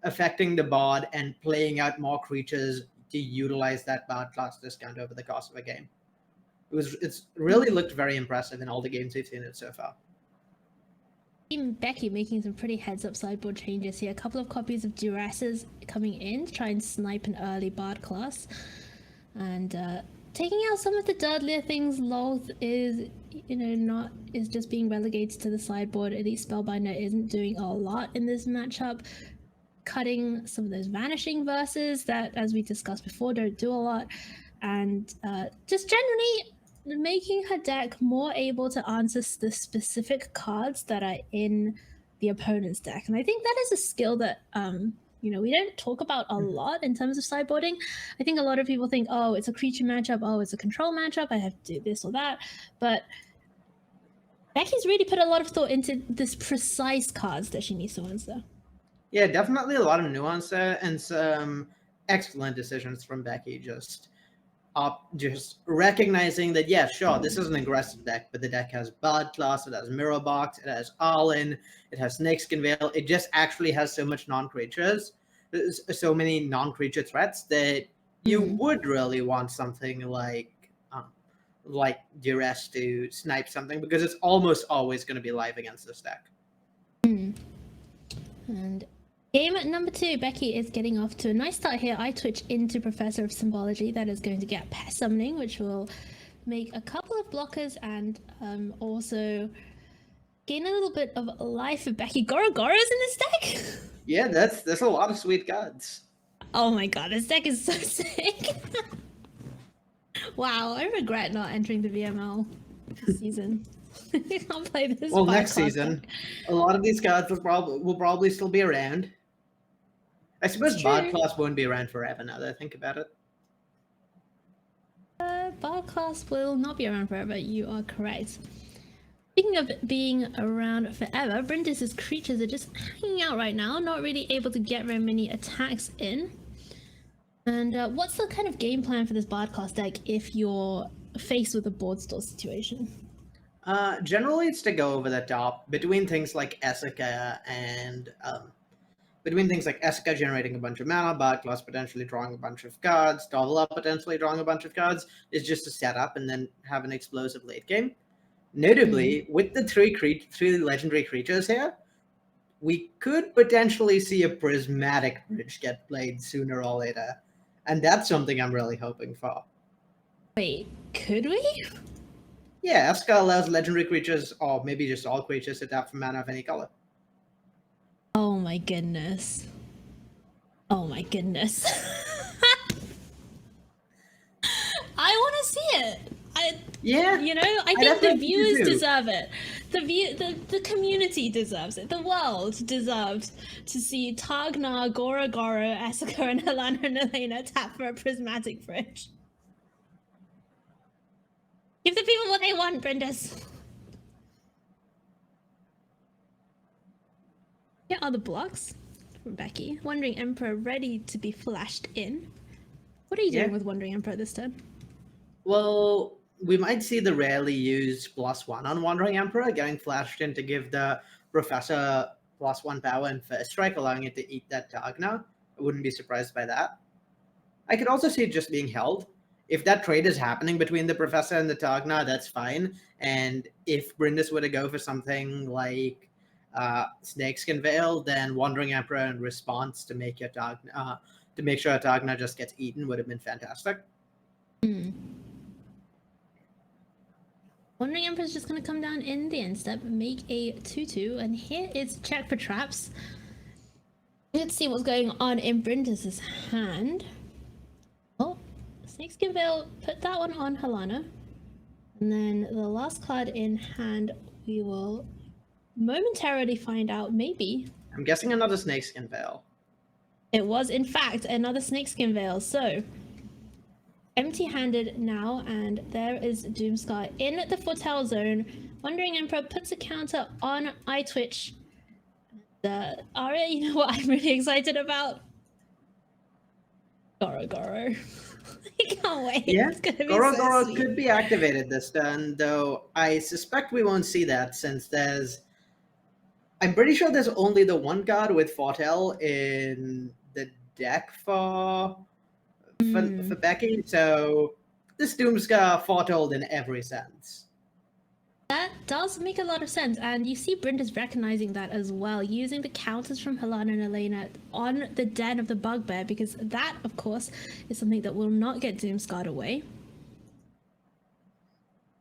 affecting the board and playing out more creatures to utilize that Bard class discount over the course of a game. It's really looked very impressive in all the games we've seen it so far. Even Beky making some pretty heads-up sideboard changes here. A couple of copies of Duresses coming in to try and snipe an early Bard class. And taking out some of the deadlier things. Loth is, is just being relegated to the sideboard. Elite Spellbinder isn't doing a lot in this matchup. Cutting some of those vanishing verses that, as we discussed before, don't do a lot. And just generally making her deck more able to answer the specific cards that are in the opponent's deck. And I think that is a skill that we don't talk about a lot in terms of sideboarding. I think a lot of people think, oh, it's a creature matchup, oh, it's a control matchup, I have to do this or that. But Beky's really put a lot of thought into this precise cards that she needs to answer. Yeah, definitely a lot of nuance there and some excellent decisions from Beky. Just recognizing that, yeah, sure, this is an aggressive deck, but the deck has Bard class, it has Mirror Box, it has Arlen, it has Snakeskin Veil. It just actually has so much non-creatures, so many non-creature threats that you would really want something like Duress to snipe something, because it's almost always going to be live against this deck. And game number 2, Beky is getting off to a nice start here. I twitch into Professor of Symbology. That is going to get Pest Summoning, which will make a couple of blockers and also gain a little bit of life for Beky. Gorogoros in this deck? Yeah, that's a lot of sweet cards. Oh my god, this deck is so sick. Wow, I regret not entering the VML this season. I'll play this. Well, next season, a lot of these cards will probably still be around. I suppose Bard class won't be around forever now that I think about it. Bard class will not be around forever, you are correct. Speaking of being around forever, Bryndis' creatures are just hanging out right now, not really able to get very many attacks in. And what's the kind of game plan for this Bard class deck if you're faced with a board store situation? Generally, it's to go over the top between things like Essica and generating a bunch of mana, Bard class potentially drawing a bunch of cards, Davila potentially drawing a bunch of cards, is just to set up and then have an explosive late game. Notably, with the three legendary creatures here, we could potentially see a prismatic bridge get played sooner or later, and that's something I'm really hoping for. Wait, could we? Yeah, Essica allows legendary creatures, or maybe just all creatures, to tap for mana of any color. Oh my goodness. Oh my goodness. I want to see it. I think the viewers deserve it. The community deserves it. The world deserves to see Tagnar, Goro, Essica, and Helena and Elena tap for a prismatic bridge. Give the people what they want, Bryndis. Here are the blocks from Beky. Wandering Emperor ready to be flashed in. What are you doing with Wandering Emperor this turn? Well, we might see the rarely used +1 on Wandering Emperor getting flashed in to give the Professor +1 power and first strike, allowing it to eat that Tagna. I wouldn't be surprised by that. I could also see it just being held. If that trade is happening between the Professor and the Tagna, that's fine. And if Bryndis were to go for something like Snakeskin Veil, then Wandering Emperor in response to make your Tagna, to make sure a Tagna just gets eaten would have been fantastic. Wandering Emperor is just going to come down in the end step, make a 2/2, and here is check for traps. Let's see what's going on in Bryndis' hand. Oh, Snakeskin Veil, put that one on Helena. And then the last card in hand, we will momentarily find out, maybe. I'm guessing another Snakeskin Veil. It was, in fact, another Snakeskin Veil, so empty-handed now, and there is Doomscar in the foretell zone. Wandering Emperor puts a counter on iTwitch. Arya, you know what I'm really excited about? Goro. I can't wait. Yeah, it's gonna be Goro so sweet. could be activated this turn, though I suspect we won't see that since I'm pretty sure there's only the one card with Foretell in the deck for Beky, so this Doomscar foretold in every sense. That does make a lot of sense, and you see Bryndis recognizing that as well, using the counters from Helana and Elena on the Den of the Bugbear, because that, of course, is something that will not get Doomscarred away.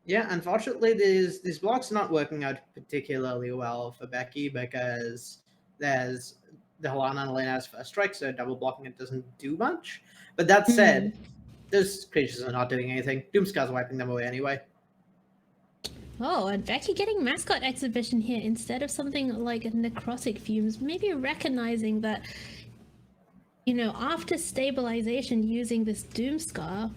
Yeah, unfortunately, these blocks not working out particularly well for Beky because there's the Helana and Elena's first strike, so double blocking it doesn't do much. But that said, those creatures are not doing anything. Doomscar's wiping them away anyway. Oh, and Beky getting mascot exhibition here instead of something like necrotic fumes, maybe recognizing that, you know, after stabilization using this Doomscar,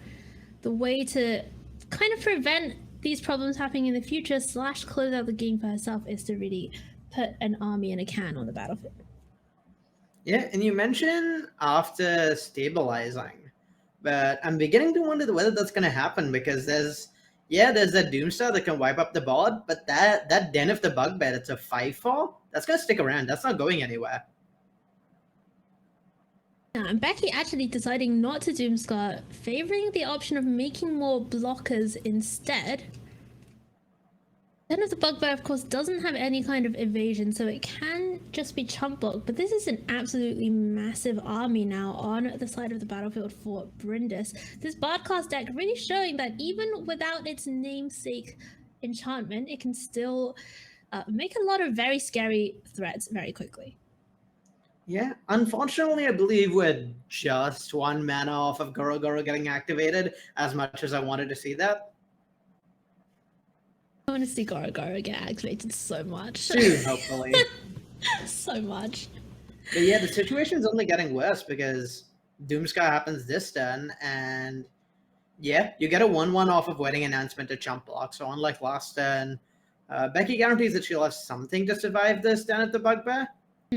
the way to kind of prevent these problems happening in the future / close out the game for herself is to really put an army in a can on the battlefield. Yeah, and you mentioned after stabilizing, but I'm beginning to wonder whether that's going to happen because there's that Doomstar that can wipe up the board, but that Den of the Bugbear that's a 5/4, that's going to stick around. That's not going anywhere. Yeah, and Beky actually deciding not to Doomscar, favoring the option of making more blockers instead. Den of the Bugbear, of course, doesn't have any kind of evasion, so it can just be chump block, but this is an absolutely massive army now on the side of the battlefield for Bryndis. This Bardcast deck really showing that even without its namesake enchantment, it can still make a lot of very scary threats very quickly. Yeah, unfortunately, I believe we're just 1 mana off of Goro Goro getting activated, as much as I wanted to see that. I want to see Goro Goro get activated so much. Soon, hopefully. So much. But yeah, the situation's only getting worse because Doomscar happens this turn, and yeah, you get a 1/1 off of Wedding Announcement to chump block. So unlike last turn, Beky guarantees that she'll have something to survive this Den of the Bugbear,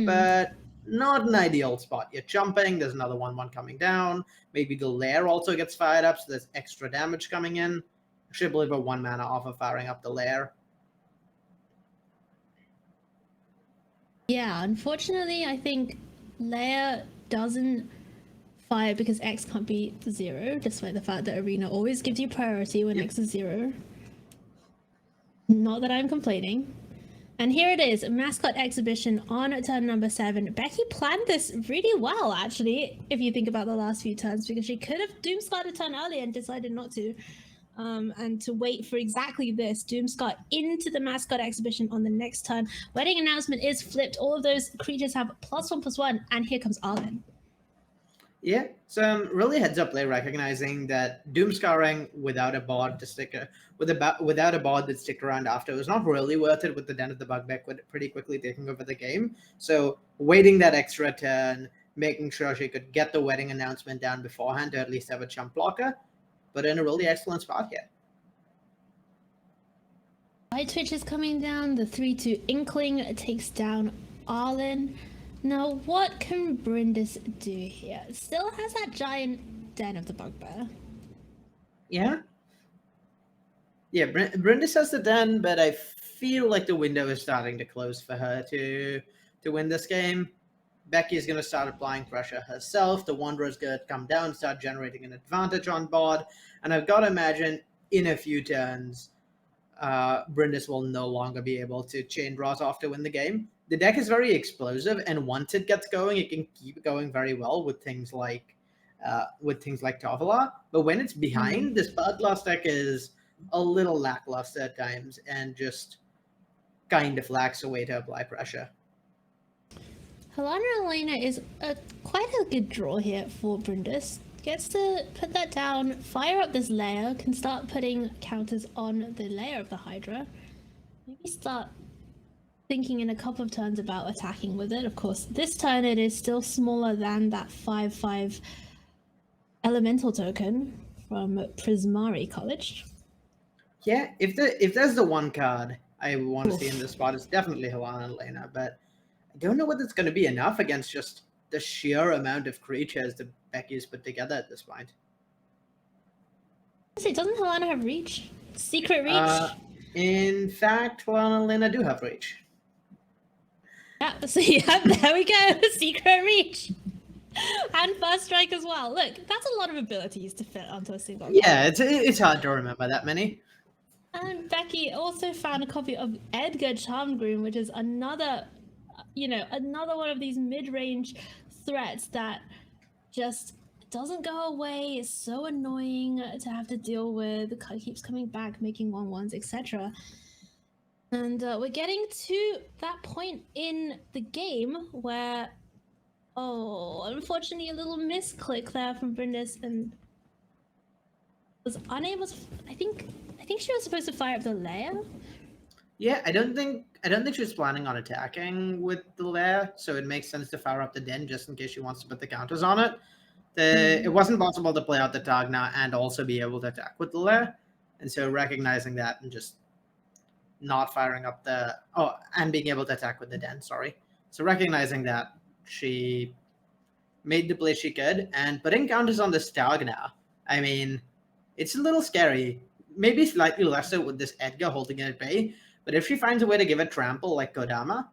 but not an ideal spot. You're jumping, there's another 1/1 coming down. Maybe the lair also gets fired up, so there's extra damage coming in. Actually, I believe we're 1 mana off of firing up the lair. Yeah, unfortunately, I think lair doesn't fire because X can't be 0, despite the fact that Arena always gives you priority when X is 0. Not that I'm complaining. And here it is, mascot exhibition on turn number 7. Beky planned this really well, actually, if you think about the last few turns, because she could have Doomscarred a turn earlier and decided not to. And to wait for exactly this, Doomscar into the mascot exhibition on the next turn. Wedding Announcement is flipped. All of those creatures have +1/+1, and here comes Arlen. Yeah, so really heads up play, recognizing that Doomscarring without a board to stick without a board that stick around after was not really worth it, with the Den of the Bugbear pretty quickly taking over the game. So waiting that extra turn, making sure she could get the Wedding Announcement down beforehand to at least have a chump blocker, but in a really excellent spot here. White Twitch is coming down. The 3/2 Inkling takes down Arlen. Now, what can Bryndis do here? Still has that giant Den of the Bugbear. Yeah. Yeah, Bryndis has the Den, but I feel like the window is starting to close for her to win this game. Beky is going to start applying pressure herself. The Wanderer's going to come down, start generating an advantage on board. And I've got to imagine in a few turns, Bryndis will no longer be able to chain draws off to win the game. The deck is very explosive, and once it gets going, it can keep going very well with things like Tovola. But when it's behind, this Bloodlust deck is a little lackluster at times and just kind of lacks a way to apply pressure. Helana Elena is quite a good draw here for Bryndis. Gets to put that down, fire up this layer, can start putting counters on the layer of the Hydra. Maybe start thinking in a couple of turns about attacking with it. Of course, this turn it is still smaller than that 5/5 elemental token from Prismari College. Yeah, if there's the one card I want to see in this spot, it's definitely Helana and Elena, but I don't know whether it's going to be enough against just the sheer amount of creatures that Becky's put together at this point. Doesn't Helana have reach? Secret reach? In fact, Helana and Elena do have reach. Yeah, so yeah, there we go. Secret reach. And first strike as well. Look, that's a lot of abilities to fit onto a single. Yeah, it's hard to remember that many. And Beky also found a copy of Edgar Charmed Groom, which is another, another one of these mid-range threats that just doesn't go away. It's so annoying to have to deal with. It keeps coming back, making 1/1s, etc. And we're getting to that point in the game where, unfortunately, a little misclick there from Bryndis, and was unable to. I think she was supposed to fire up the lair. Yeah, I don't think she was planning on attacking with the lair, so it makes sense to fire up the den just in case she wants to put the counters on it. It wasn't possible to play out the Tagna and also be able to attack with the lair, and so recognizing that and just not firing up and being able to attack with the den. Sorry, so recognizing that, she made the play she could, and putting counters on the Tagna. I mean, it's a little scary. Maybe slightly lesser with this Edgar holding it at bay, but if she finds a way to give it trample like Kodama,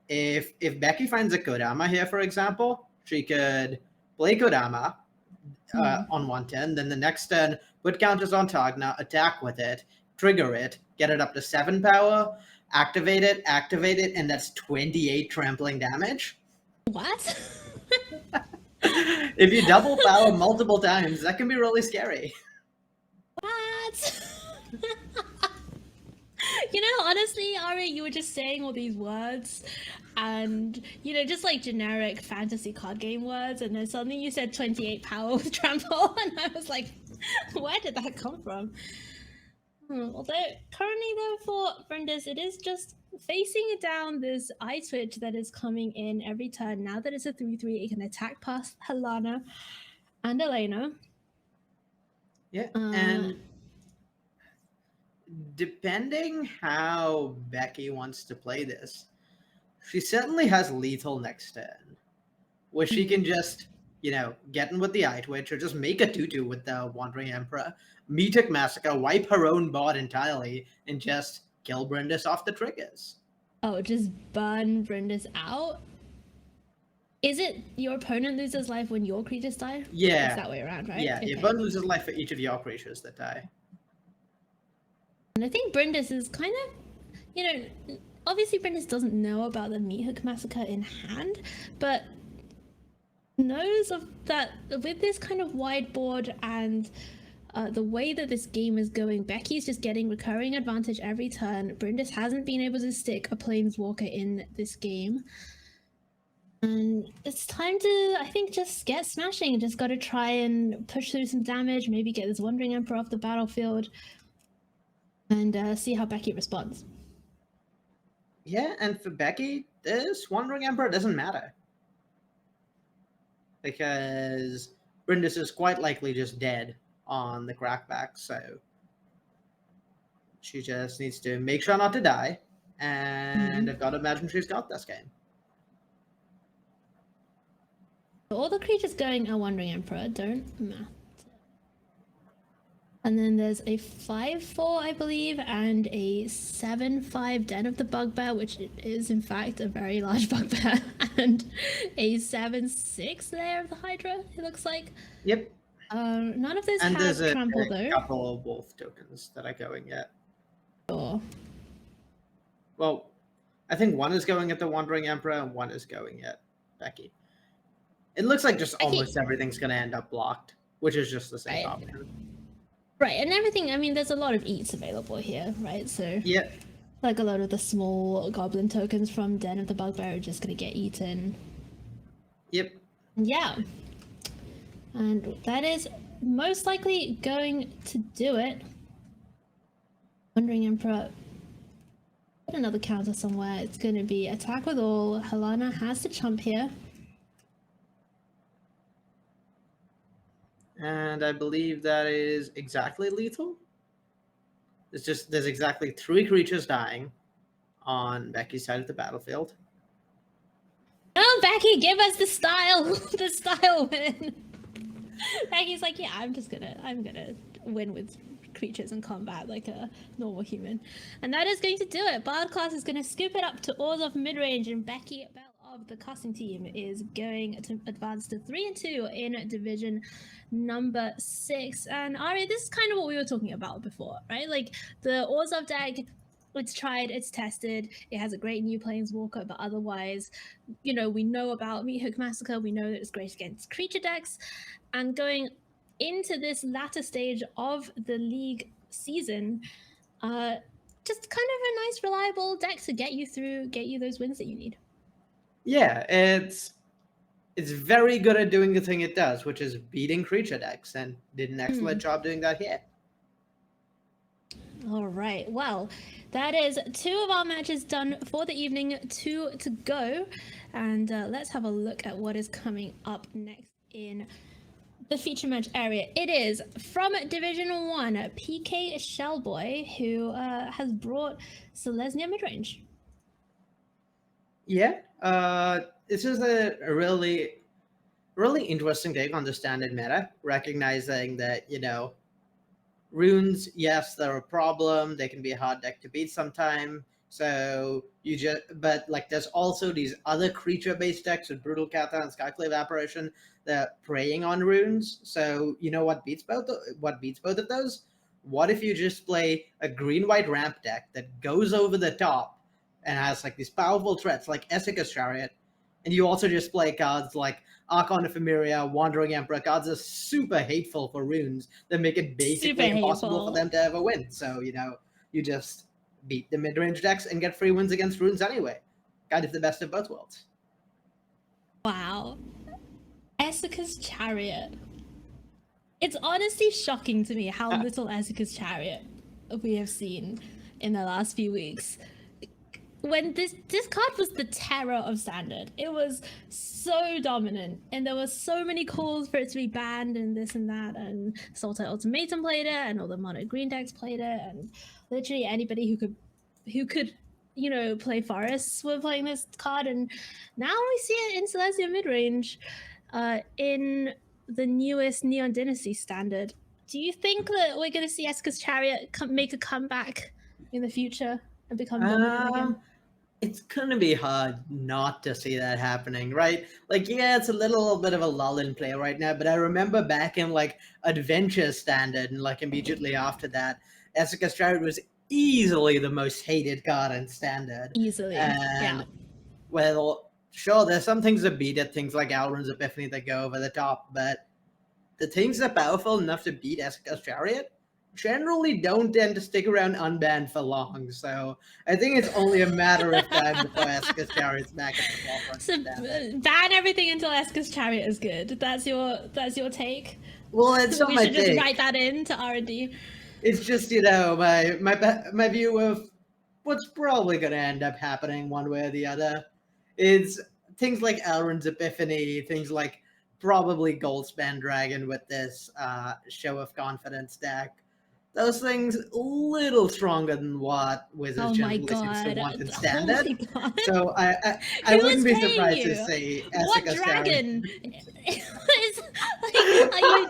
if Beky finds a Kodama here, for example, she could play Kodama on one turn, then the next turn put counters on Tagna, attack with it, trigger it, get it up to 7 power, activate it, and that's 28 trampling damage. What? If you double power multiple times, that can be really scary. What? Honestly, Arya, you were just saying all these words and, just like generic fantasy card game words, and then suddenly you said 28 power with trample, and I was like, where did that come from? Although, currently though, for Bryndis, it is just facing down this eye switch that is coming in every turn. Now that it's a 3/3, it can attack past Helena and Elena. Yeah, and depending how Beky wants to play this, she certainly has lethal next turn, where she can just, get in with the Eye Twitch, or just make a 2/2 with the Wandering Emperor, Metic Massacre, wipe her own board entirely, and just kill Bryndis off the triggers. Oh, just burn Bryndis out? Is it your opponent loses life when your creatures die? Yeah. It's that way around, right? Yeah, your opponent loses life for each of your creatures that die. And I think Bryndis is kind of, obviously Bryndis doesn't know about the Meat Hook Massacre in hand, but knows of that with this kind of wide board and the way that this game is going, Beky's just getting recurring advantage every turn. Bryndis hasn't been able to stick a Planeswalker in this game. And it's time to, I think, just get smashing. Just got to try and push through some damage, maybe get this Wandering Emperor off the battlefield, and see how Beky responds. Yeah, and for Beky, this Wandering Emperor doesn't matter. Because Bryndis is quite likely just dead on the crackback, so she just needs to make sure not to die, and I've got to imagine she's got this game. All the creatures going a Wandering Emperor don't matter. And then there's a 5/4, I believe, and a 7/5 Den of the Bugbear, which is in fact a very large bugbear, and a 7/6 Lair of the Hydra, it looks like. Yep. None of those And have there's trample, though. a couple of wolf tokens that are going yet. Sure. Well, I think one is going at the Wandering Emperor and one is going at Beky. It looks like just almost everything's going to end up blocked, which is just the same option. Right, and everything, I mean, there's a lot of eats available here, right? So, yep. Like a lot of the small goblin tokens from Den of the Bugbear are just going to get eaten. Yep. Yeah. And that is most likely going to do it. Wandering Emperor. Put another counter somewhere. It's going to be attack with all. Helena has to chump here. And I believe that is exactly lethal. There's exactly 3 creatures dying on Beky's side of the battlefield. Oh, Beky, give us the style, the style win. Becky's like, yeah, I'm gonna win with creatures in combat like a normal human. And that is going to do it. Bard class is going to scoop it up to Orzhov midrange, and Beky Bell of the casting team is going to advance to 3-2 in division number 6. And Arya, this is kind of what we were talking about before, right? Like the Orzhov deck, it's tried, it's tested, it has a great new planeswalker, but otherwise, you know, we know about Meat Hook Massacre, we know that it's great against creature decks, and going into this latter stage of the league season, just kind of a nice, reliable deck to get you through, get you those wins that you need. Yeah, it's very good at doing the thing it does, which is beating creature decks, and did an excellent job doing that here. All right, well, that is 2 of our matches done for the evening, 2 to go, and let's have a look at what is coming up next in the feature match area. It is from Division 1, PKShellboy, who has brought Selesnya Midrange. Yeah, this is a really interesting take on the standard meta, recognizing that, you know, runes, yes, they're a problem. They can be a hard deck to beat sometime. So but like, there's also these other creature-based decks with Brutal Kata and Skyclave Apparition that are preying on runes. So you know what beats both of those? What if you just play a green-white ramp deck that goes over the top and has like these powerful threats like Esika's Chariot, and you also just play cards like Archon of Emeria, Wandering Emperor, cards are super hateful for runes that make it basically impossible for them to ever win. So, you know, you just beat the mid-range decks and get free wins against runes anyway. Kind of the best of both worlds. Wow. Esika's Chariot. It's honestly shocking to me how little Esika's Chariot we have seen in the last few weeks. When this card was the terror of Standard, it was so dominant, and there were so many calls for it to be banned and this and that, and Sultai Ultimatum played it, and all the mono green decks played it, and literally anybody who could, you know, play forests were playing this card, and now we see it in Selesnya Midrange, in the newest Neon Dynasty Standard. Do you think that we're going to see Esika's Chariot make a comeback in the future and become dominant again? It's gonna be hard not to see that happening, right? Like, yeah, it's a little bit of a lull in play right now, but I remember back in like Adventure Standard and like immediately after that, Esika's Chariot was easily the most hated card in Standard. Easily, yeah. Well, sure, there's some things that beat it, things like Alrund's Epiphany that go over the top, but the things that are powerful enough to beat Esika's Chariot generally don't tend to stick around unbanned for long. So I think it's only a matter of time before Esika's Chariot's back at the forefront. So ban everything until Esika's Chariot is good. That's your take? Well, it's not my take. We should just write that into R&D. It's just, you know, my view of what's probably going to end up happening one way or the other is things like Alrund's Epiphany, things like probably Goldspan Dragon with this Show of Confidence deck. Those things a little stronger than what Wizards generally seems to want in Standard. So I wouldn't be surprised to see Esika's What dragon? Do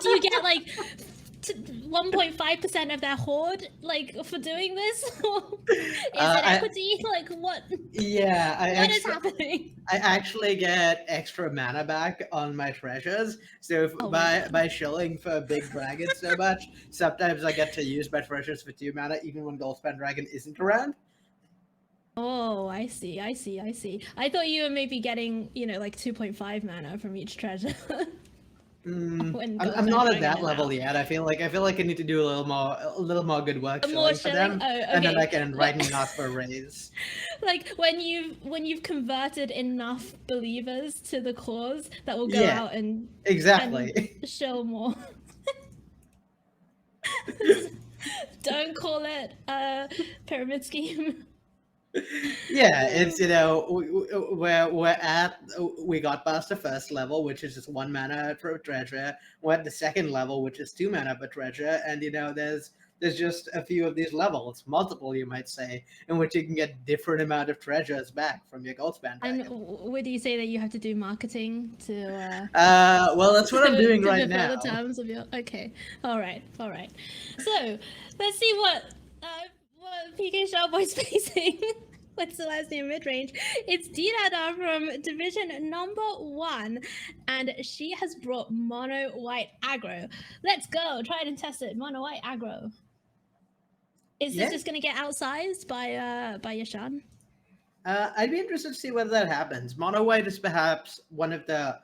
you get like 1.5% of their horde like for doing this? Is it equity? Like what? Yeah, what is happening? I actually get extra mana back on my treasures. So if by shilling for big dragon so much, sometimes I get to use my treasures for 2 mana even when Goldspan Dragon isn't around. Oh, I see. I thought you were maybe getting, you know, like 2.5 mana from each treasure. I'm not at that level yet. I feel like I need to do a little more good work shilling for them, and then I can write and ask for a raise. Like when you've converted enough believers to the cause that will go out and exactly and shill more. Don't call it a pyramid scheme. Yeah, it's, you know, we got past the first level, which is just 1 mana per treasure. We're at the second level, which is 2 mana per treasure, and, you know, there's just a few of these levels, multiple you might say, in which you can get different amount of treasures back from your Goldspan Dragon. And would you say that you have to do marketing to well, that's what I'm doing right now. The terms of your all right. So let's see what PKShellboy's facing. with Selesnya Midrange. It's Diidadaa from Division number 1, and she has brought mono white aggro. Let's go, try it and test it. Mono white aggro. Is this just going to get outsized by Yashan? I'd be interested to see whether that happens. Mono white is perhaps one of the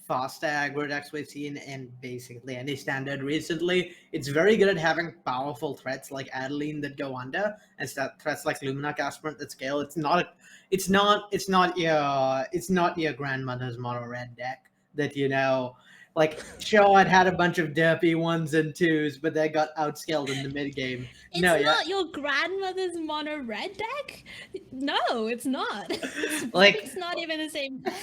faster aggro decks we've seen in basically any standard recently. It's very good at having powerful threats like Adeline that go under, and threats like Luminarch Aspirant that scale. It's not your grandmother's mono red deck that like sure it had a bunch of derpy 1s and 2s, but they got outscaled in the mid game. It's not your grandmother's mono red deck? No, it's not. It's not even the same deck.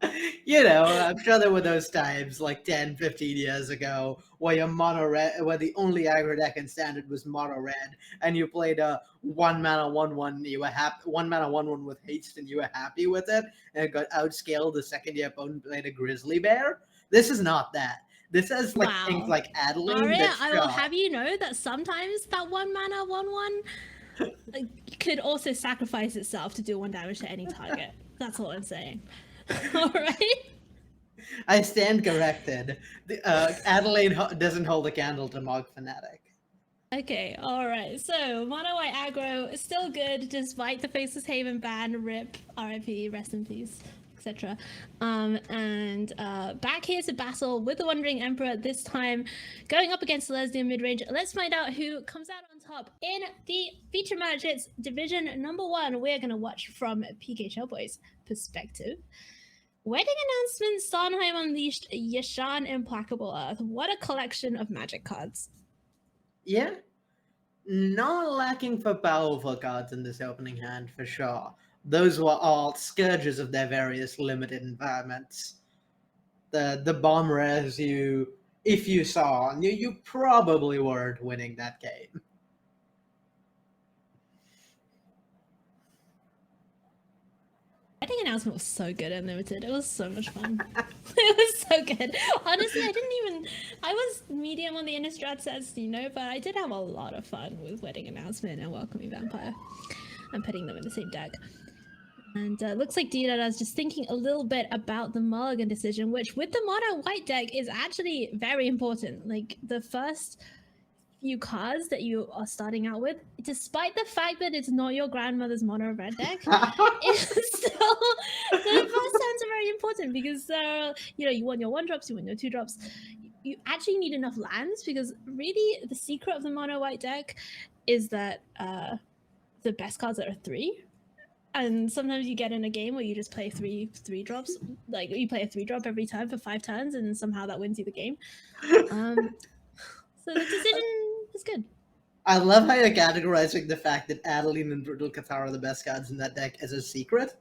I'm sure there were those times like 10, 15 years ago where your mono red, where the only aggro deck in standard was mono red, and you played a 1-mana 1/1. You were happy 1-mana 1/1 with haste, and you were happy with it, and it got outscaled the second your opponent played a grizzly bear. This is not that. This is things like Adeline. Arya, I will have you know that sometimes that 1-mana 1/1 could also sacrifice itself to do 1 damage to any target. That's all I'm saying. All right. I stand corrected. Adelaide doesn't hold a candle to Mog Fanatic. Okay, all right. So mono white aggro is still good despite the Faceless Haven ban. RIP, RIP, rest in peace, etc. And back here to battle with the Wandering Emperor. This time going up against Selesnya Midrange. Let's find out who comes out on top in the feature match. It's Division number 1. We're gonna watch from PKShellboy's perspective. Wedding announcement, Starnheim Unleashed, Yashan Implacable Earth. What a collection of magic cards. Yeah. Not lacking for powerful cards in this opening hand, for sure. Those were all scourges of their various limited environments. The bomb res if you saw, you probably weren't winning that game. Wedding announcement was so good and limited. It was so much fun. It was so good. Honestly, I was medium on the Innistrad sets, but I did have a lot of fun with Wedding Announcement and Welcoming Vampire. I'm putting them in the same deck. And looks like Diidadaa is just thinking a little bit about the Mulligan decision, which with the mono white deck is actually very important. Like the first few cards that you are starting out with, despite the fact that it's not your grandmother's mono red deck, it's still the first turns are very important because you want your 1-drops, you want your 2-drops. You actually need enough lands because really the secret of the mono white deck is that the best cards are 3. And sometimes you get in a game where you just play three drops, like you play a 3-drop every time for 5 turns, and somehow that wins you the game. So the decision is good. I love how you're categorizing the fact that Adeline and Brutal Cathar are the best cards in that deck as a secret.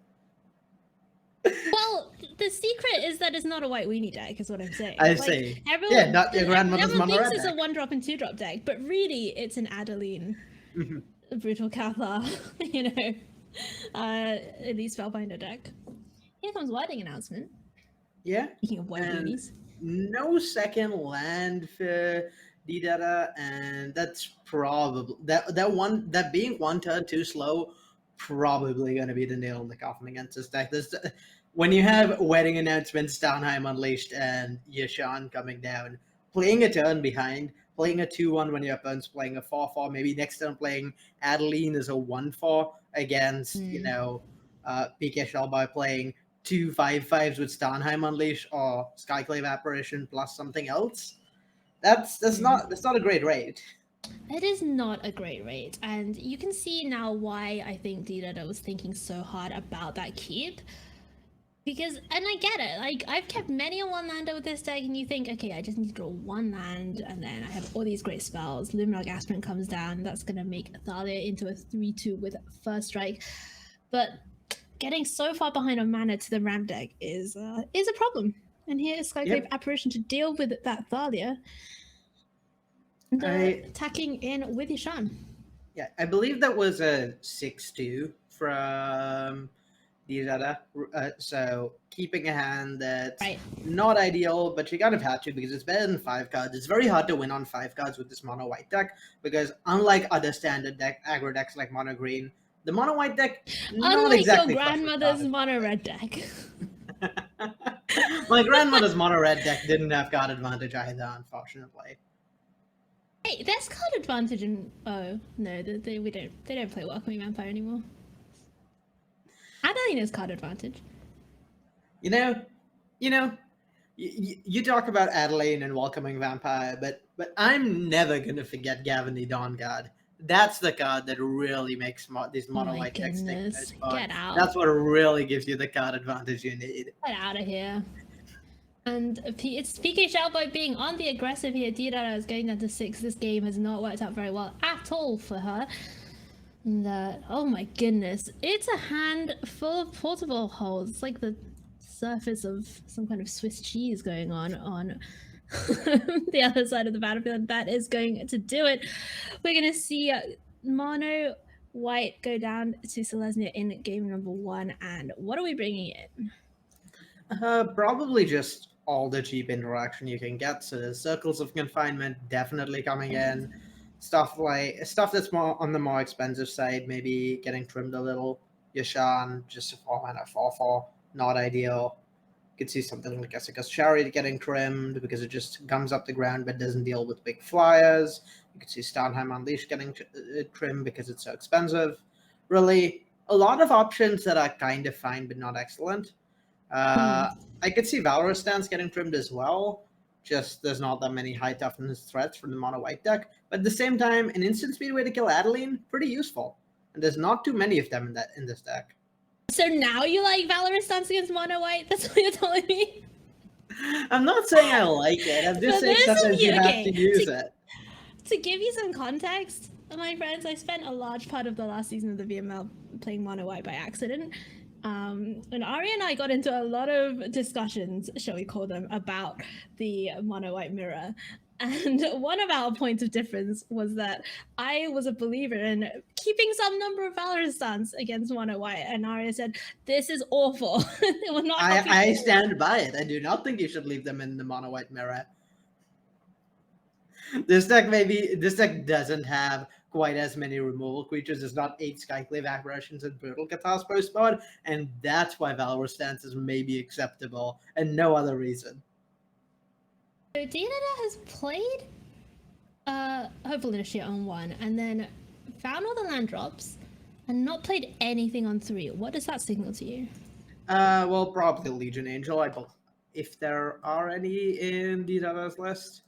Well, the secret is that it's not a white weenie deck, is what I'm saying. I see. Everyone, not your grandmother's mono red thinks it's deck. a 1-drop and 2-drop deck, but really it's an Adeline, Brutal Cathar, elite Spellbinder deck. Here comes Wedding Announcement. Yeah. Speaking of white weenies. No second land for Diidadaa, and that's probably that being 1 turn too slow, probably going to be the nail in the coffin against this deck. When you have Wedding Announcement, Starnheim Unleashed, and Yashan coming down, playing a turn behind, playing a 2/1 when your opponent's playing a 4/4, maybe next turn playing Adeline as a 1/4 against PKShellboy playing 2 5/5s with Starnheim Unleashed or Skyclave Apparition plus something else. That's not a great rate. It is not a great rate, and you can see now why I think Diidadaa was thinking so hard about that keep. Because, and I get it, like, I've kept many a 1-lander with this deck, and you think, okay, I just need to draw 1 land, and then I have all these great spells. Luminarch Aspirant comes down, that's going to make Thalia into a 3/2 with First Strike. But getting so far behind on mana to the ramp deck is a problem. And here is Skyclave Apparition to deal with that Thalia. And attacking in with Yashan. Yeah, I believe that was a 6/2 from Diidadaa. So keeping a hand that's Right. not ideal, but you kind of had to because it's better than 5 cards. It's very hard to win on 5 cards with this mono white deck because unlike other standard aggro decks like mono green, the mono white deck not Unlike exactly your flush with grandmother's card mono red deck. My grandmother's mono red deck didn't have card advantage either, unfortunately. Hey, there's card advantage in. Oh no, they don't play Welcoming Vampire anymore. Adeline has card advantage. You know, you talk about Adelaine and Welcoming Vampire, but I'm never gonna forget Gavin the Dawn Guard. That's the card that really makes these mono my white decks take goodness. this spot. Get out. That's what really gives you the card advantage you need. Get out of here. And it's PKShellboy being on the aggressive here. Diidadaa is going down to 6. This game has not worked out very well at all for her. And, oh my goodness. It's a hand full of portable holes. It's like the surface of some kind of Swiss cheese going on the other side of the battlefield. That is going to do it. We're going to see mono white go down to Selesnya in game number 1. And what are we bringing in? Probably just all the cheap interaction you can get. So there's Circles of Confinement definitely coming in. Stuff that's more on the more expensive side, maybe getting trimmed a little. Yashan, just a 4-mana 4/4, not ideal. You could see something like Essica's Chariot getting trimmed because it just gums up the ground but doesn't deal with big flyers. You could see Starnheim Unleashed getting trimmed because it's so expensive. Really, a lot of options that are kind of fine but not excellent. I could see Valorous Stance getting trimmed as well. Just there's not that many high toughness threats from the mono white deck. But at the same time, an instant speed way to kill Adeline, pretty useful. And there's not too many of them in this deck. So now you like Valorous Stance against mono white? That's what you're telling me? I'm not saying I like it. I'm just saying sometimes you have to use it. To give you some context, my friends, I spent a large part of the last season of the VML playing mono white by accident. And Arya and I got into a lot of discussions, shall we call them, about the mono white mirror. And one of our points of difference was that I was a believer in keeping some number of Valorous Stance against mono white, and Arya said, "This is awful." It will not. I stand by it. I do not think you should leave them in the mono white mirror. This deck doesn't have quite as many removal creatures. There's not 8 Skyclave Apparitions and Brutal Cathar's post-board, and that's why Valorous Stance is maybe acceptable, and no other reason. So Diidadaa has played Hopeful Initiate on 1, and then found all the land drops, and not played anything on 3. What does that signal to you? Well, probably Legion Angel, if there are any in Diidada's list.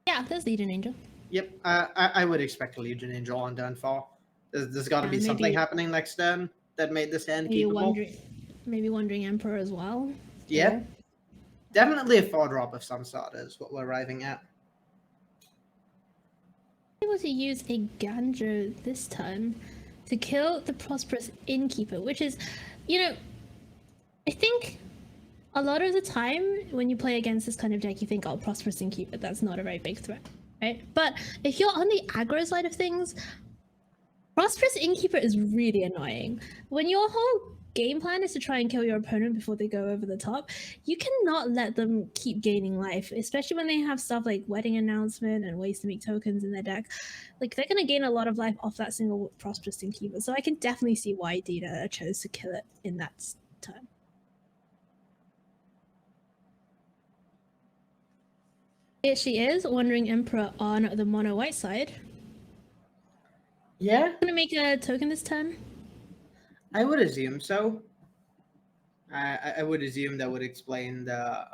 Yeah, there's Legion Angel. Yep, I would expect a Legion Angel on turn 4. There's got to be something happening next turn that made this hand keepable. Maybe Wandering Emperor as well. Yeah, definitely a 4-drop of some sort is what we're arriving at. Able to use a Ganjo this turn to kill the Prosperous Innkeeper, which is, I think a lot of the time when you play against this kind of deck, you think, oh, Prosperous Innkeeper, that's not a very big threat, right? But if you're on the aggro side of things, Prosperous Innkeeper is really annoying. When your whole game plan is to try and kill your opponent before they go over the top, you cannot let them keep gaining life, especially when they have stuff like Wedding Announcement and ways to make tokens in their deck. Like, they're going to gain a lot of life off that single Prosperous Innkeeper, so I can definitely see why Diidadaa chose to kill it in that turn. Here she is, Wandering Emperor on the mono white side. Yeah? Gonna make a token this turn? I would assume so. I would assume that would explain the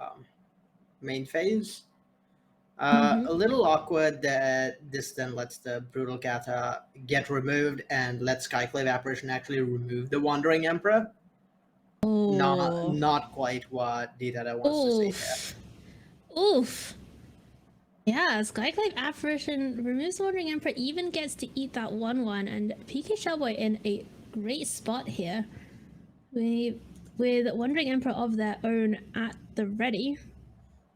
main phase. A little awkward that this then lets the Brutal Kata get removed and lets Skyclave Apparition actually remove the Wandering Emperor. Oh. Not quite what Diidadaa wants to see there. Oof. Yeah, Skyclave Apparition removes Wandering Emperor, even gets to eat that 1/1, and PKShellboy in a great spot here. With Wandering Emperor of their own at the ready.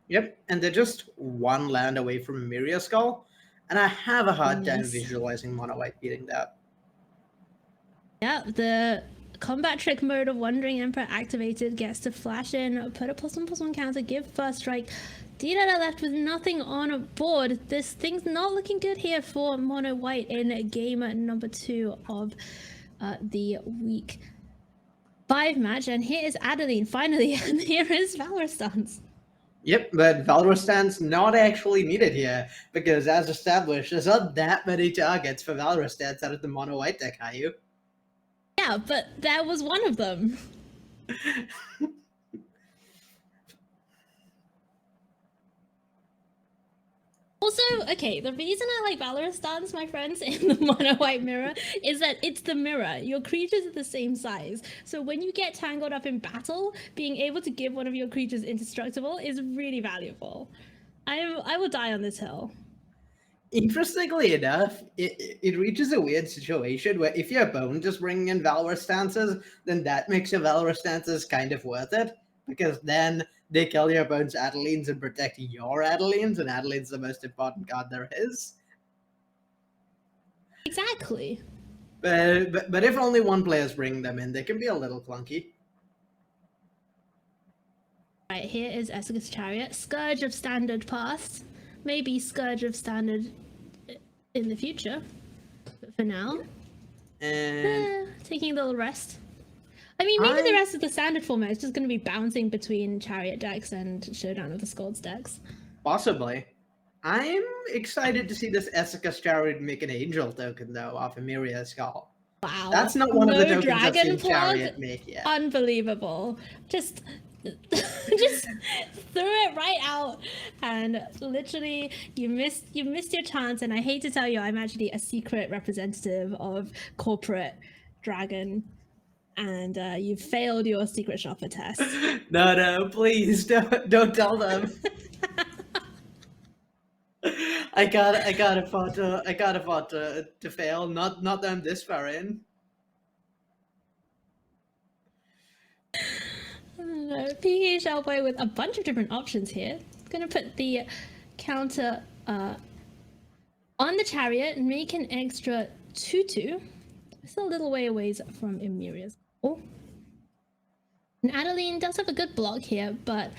Yep, and they're just 1 land away from Myria Skull, and I have a hard time visualizing mono white beating that. Yeah, the combat trick mode of Wandering Emperor activated, gets to flash in, put a +1/+1 counter, give first strike. Diidadaa left with nothing on board. This thing's not looking good here for Mono White in game number 2 of the week 5 match. And here is Adeline finally, and here is Valorstance. Yep, but Valorstance not actually needed here, because as established, there's not that many targets for Valorstance out of the Mono White deck, Haiyue. Yeah, but that was one of them. Also, okay, the reason I like Valorstance, my friends, in the Mono White mirror is that it's the mirror. Your creatures are the same size. So when you get tangled up in battle, being able to give one of your creatures indestructible is really valuable. I will die on this hill. Interestingly enough, it reaches a weird situation where if your opponent is bringing in Valorstances, then that makes your Valorstances kind of worth it, because then they kill your opponent's Adelines and protect your Adelines, and Adeline's the most important card there is. Exactly. But if only one player's bringing them in, they can be a little clunky. Right, here is Essica's Chariot. Scourge of Standard past. Maybe Scourge of Standard in the future. But for now, And taking a little rest. I mean, maybe the rest of the Standard format is just going to be bouncing between Chariot decks and Showdown of the Scolds decks. possibly. I'm excited to see this Essica's Chariot make an Angel token, though, off Emiria's Skull. Wow. That's not one of the tokens I've Dragon seen Chariot make yet. Unbelievable. Just just threw it right out, and literally you missed your chance. And I hate to tell you, I'm actually a secret representative of corporate Dragon, and you failed your secret shopper test. No, please don't tell them. I got a photo to fail. Not them this far in. PKShellboy with a bunch of different options here. Gonna put the counter on the Chariot and make an extra 2/2. It's a little way away from Emiria's goal. And Adeline does have a good block here, but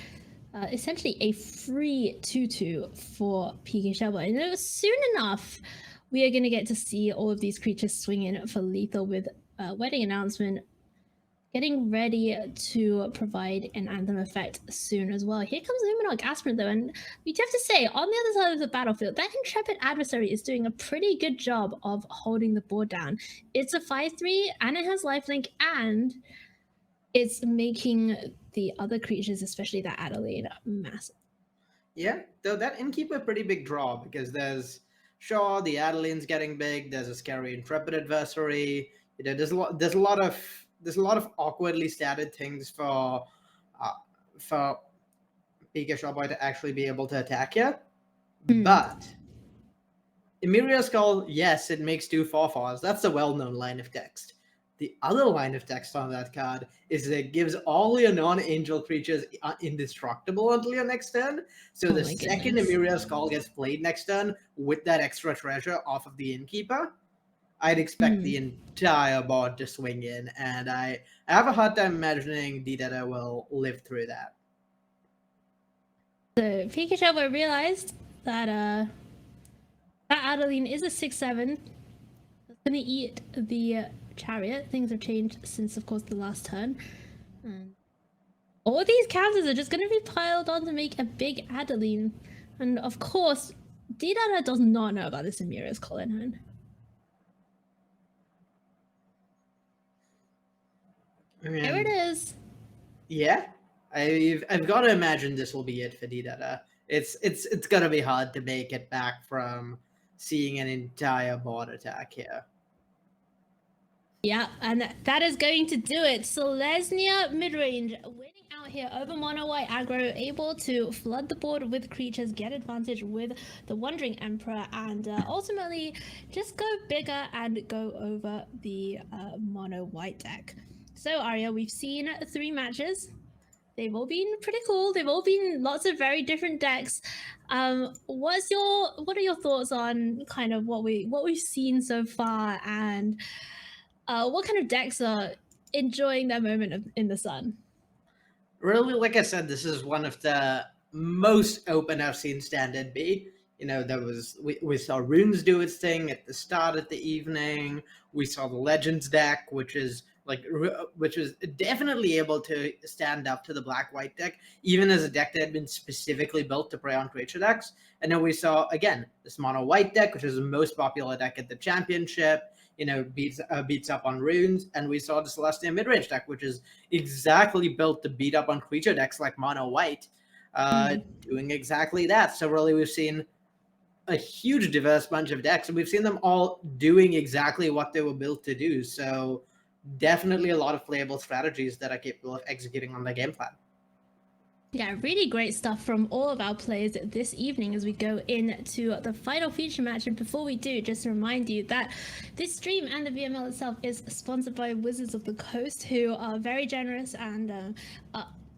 essentially a free 2/2 for PKShellboy. And soon enough, we are going to get to see all of these creatures swing in for lethal with Wedding Announcement, getting ready to provide an Anthem effect soon as well. Here comes Luminarch Aspirant though, and we have to say, on the other side of the battlefield, that Intrepid Adversary is doing a pretty good job of holding the board down. It's a 5/3, and it has lifelink, and it's making the other creatures, especially that Adelaide, massive. Yeah, though that Innkeeper pretty big draw, because there's sure the Adeline's getting big. There's a scary Intrepid Adversary. You know, there's a lot of awkwardly statted things for PKShellboy to actually be able to attack you. But Emiria's Skull, yes, it makes 2 4/4s. That's a well-known line of text. The other line of text on that card is that it gives all your non-angel creatures indestructible until your next turn. So the second Emiria's Skull gets played next turn with that extra treasure off of the Innkeeper, I'd expect the entire board to swing in, and I have a hard time imagining Diidadaa will live through that. So PKShellboy realized that that Adeline is a 6/7. It's gonna eat the Chariot. Things have changed since, of course, the last turn. And all these counters are just gonna be piled on to make a big Adeline. And of course, Diidadaa does not know about this Emiria's Call in hand. There it is. Yeah, I've got to imagine this will be it for Diidadaa. It's gonna be hard to make it back from seeing an entire board attack here. Yeah, and that is going to do it. Selesnya Midrange winning out here over Mono White Aggro, able to flood the board with creatures, get advantage with the Wandering Emperor, and ultimately just go bigger and go over the Mono White deck. So Arya, we've seen 3 matches. They've all been pretty cool. They've all been lots of very different decks. What are your thoughts on what we've seen so far, and what kind of decks are enjoying their moment in the sun. Really, like I said, this is one of the most open I've seen Standard be. You know, we saw Runes do its thing at the start of the evening. We saw the Legends deck, which was definitely able to stand up to the black-white deck, even as a deck that had been specifically built to prey on creature decks. And then we saw again this mono-white deck, which is the most popular deck at the championship. You know, beats up on Runes, and we saw the Selesnya midrange deck, which is exactly built to beat up on creature decks like mono-white, doing exactly that. So really, we've seen a huge diverse bunch of decks, and we've seen them all doing exactly what they were built to do. So definitely a lot of playable strategies that are capable of executing on their game plan. Yeah, really great stuff from all of our players this evening as we go into the final feature match. And before we do, just to remind you that this stream and the VML itself is sponsored by Wizards of the Coast, who are very generous and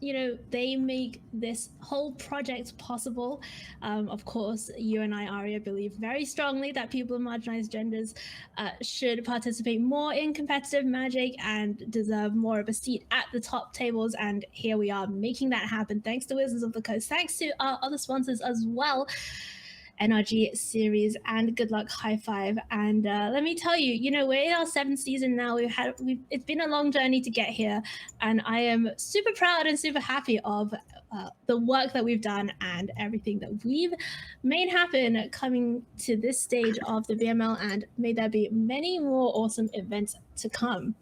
you know, they make this whole project possible. Of course, you and I, Arya, believe very strongly that people of marginalized genders should participate more in competitive Magic and deserve more of a seat at the top tables. And here we are making that happen. Thanks to Wizards of the Coast. Thanks to our other sponsors as well. NRG series and Good Luck High Five. And let me tell you, you know, we're in our 7th season now. It's been a long journey to get here, and I am super proud and super happy of the work that we've done and everything that we've made happen coming to this stage of the VML, and may there be many more awesome events to come.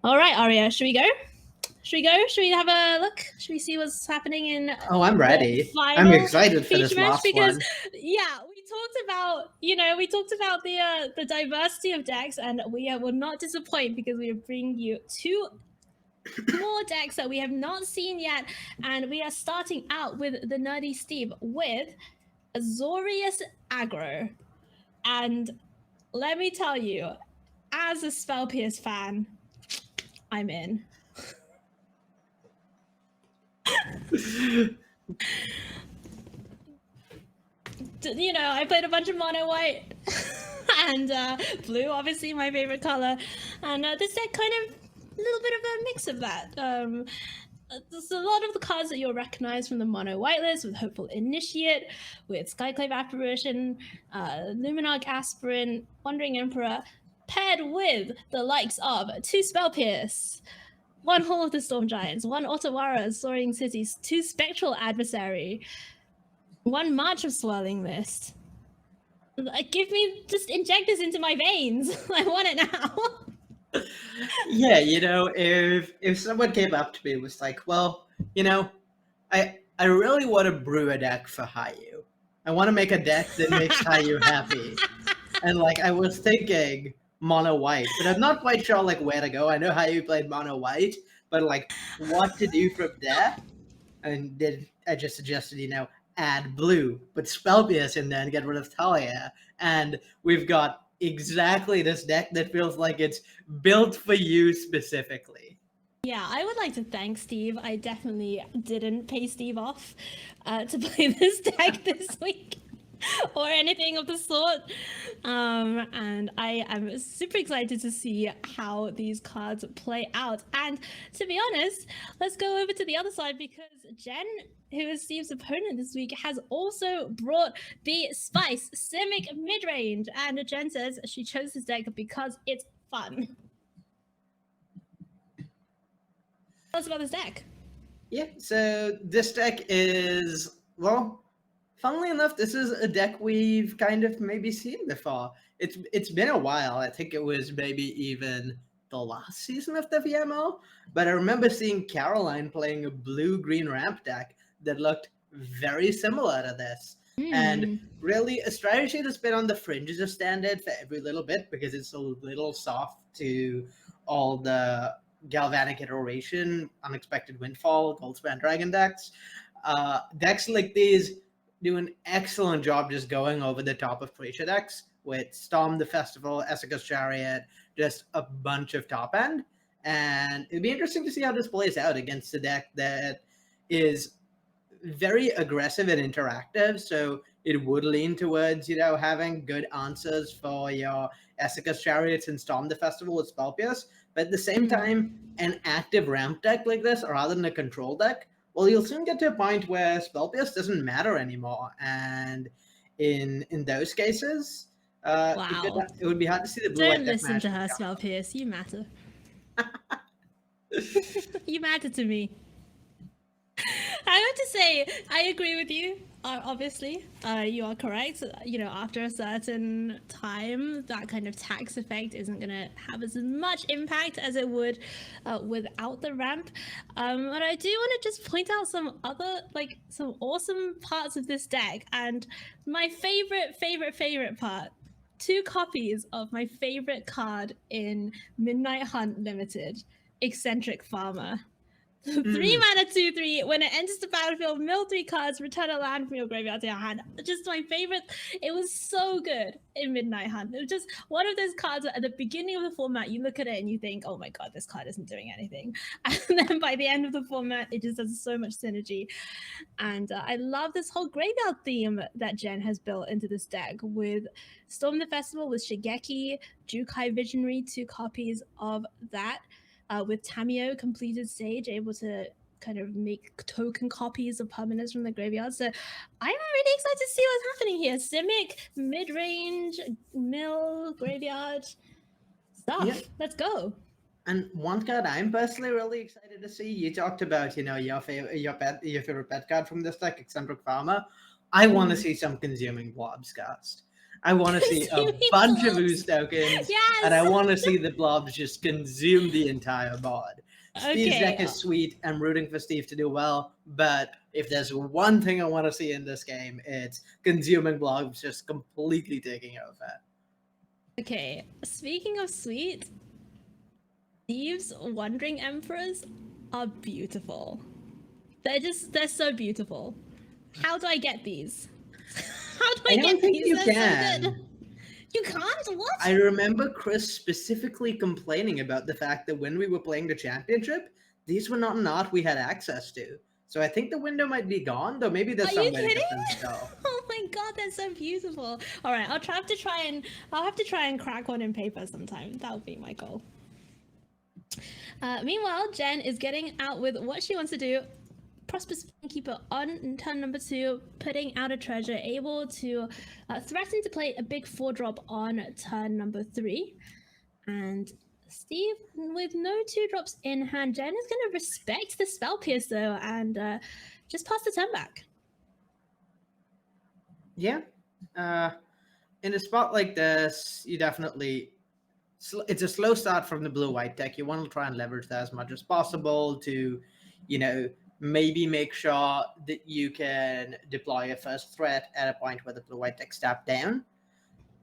All right, Arya, should we go? Should we go? Should we have a look? Should we see what's happening in? Oh, I'm ready. I'm excited for this last because, one. Yeah, we talked about the diversity of decks, and we will not disappoint because we are bringing you 2 more decks that we have not seen yet, and we are starting out with the TheNerdySteve with Azorius Aggro, and let me tell you, as a Spell Pierce fan, I'm in. You know, I played a bunch of mono white and blue, obviously my favorite color, and this deck kind of a little bit of a mix of that. There's a lot of the cards that you'll recognize from the mono white list, with Hopeful Initiate, with Skyclave Apparition, Luminarch Aspirant, Wandering Emperor, paired with the likes of 2 Spell Pierce, 1 Hall of the Storm Giants, 1 Otawara Soaring Cities, 2 Spectral Adversary, 1 March of Swirling Mist. Give me, just inject this into my veins. I want it now. Yeah, you know, if someone came up to me and was like, well, you know, I really want to brew a deck for Haiyue. I want to make a deck that makes Haiyue happy. And like, I was thinking mono white, but I'm not quite sure like where to go. I know Haiyue played mono white, but like what to do from there? And then I just suggested, you know, add blue, put Spell Pierce in there and get rid of Talia. And we've got exactly this deck that feels like it's built for you specifically. Yeah, I would like to thank Steve. I definitely didn't pay Steve off to play this deck this week or anything of the sort. And I am super excited to see how these cards play out. And to be honest, let's go over to the other side, because Jen, who is Steve's opponent this week, has also brought the Spice Simic midrange. And Jen says she chose this deck because it's fun. Tell us about this deck. Yeah, so this deck is, well, funnily enough, this is a deck we've kind of maybe seen before. It's been a while. I think it was maybe even the last season of the VML, but I remember seeing Caroline playing a blue-green ramp deck that looked very similar to this. And really a strategy that's been on the fringes of standard for every little bit, because it's a little soft to all the Galvanic Iteration, Unexpected Windfall, Goldspan Dragon decks. Decks like these do an excellent job just going over the top of creature decks with Storm the Festival, Essica's Chariot, just a bunch of top end. And it'd be interesting to see how this plays out against a deck that is very aggressive and interactive. So it would lean towards, having good answers for your Essica's Chariots and Storm the Festival with Spell Pierce. But at the same time, an active ramp deck like this, rather than a control deck, well, you'll soon get to a point where Spell Pierce doesn't matter anymore. And in those cases, Wow. it would be hard to see the blue Don't white deck listen to match her, come. Spell Pierce. You matter. You matter to me. I have to say, I agree with you. Obviously, you are correct. After a certain time, that kind of tax effect isn't going to have as much impact as it would without the ramp. But I do want to just point out some other, some awesome parts of this deck. And my favorite part, 2 copies of my favorite card in Midnight Hunt Limited, Eccentric Farmer. 3 mana 2/3. When it enters the battlefield, mill 3 cards, return a land from your graveyard to your hand. Just my favorite. It was so good in Midnight Hunt. It was just one of those cards at the beginning of the format, you look at it and you think, oh my god, this card isn't doing anything. And then by the end of the format, it just has so much synergy. And I love this whole graveyard theme that Jen has built into this deck with Storm the Festival, with Shigeki, Jukai Visionary, 2 copies of that. With Tamio completed stage, able to kind of make token copies of permanents from the graveyard. So I'm really excited to see what's happening here. Simic, mid-range, mill, graveyard stuff. Yep. Let's go. And one card I'm personally really excited to see. You talked about, your favorite pet card from this deck, Eccentric Farmer. I want to see some Consuming Blobs cast. I want to see a bunch of Ooze tokens, Yes! and I want to see the blobs just consume the entire board. Steve's deck Okay. is sweet. I'm rooting for Steve to do well, but if there's one thing I want to see in this game, it's Consuming Blobs just completely taking over. Okay, speaking of sweet, Steve's Wandering Emperors are beautiful. They're so beautiful. How do I get these? How do I don't get think these? you They're can. so good. You can't? What? I remember Chris specifically complaining about the fact that when we were playing the championship, these were not an art we had access to. So I think the window might be gone, though maybe there's Are some you way to kidding? get them still. Oh my god, they're so beautiful. All right, I'll have to try and crack one in paper sometime. That would be my goal. Meanwhile, Jen is getting out with what she wants to do. Prosperous Keeper on turn number 2, putting out a treasure, able to threaten to play a big 4-drop on turn number 3. And Steve, with no 2-drops in hand, Jen is going to respect the Spell Pierce though, and just pass the turn back. Yeah. In a spot like this, you definitely... It's a slow start from the blue-white deck. You want to try and leverage that as much as possible to, maybe make sure that you can deploy a first threat at a point where the blue-white deck's tapped down.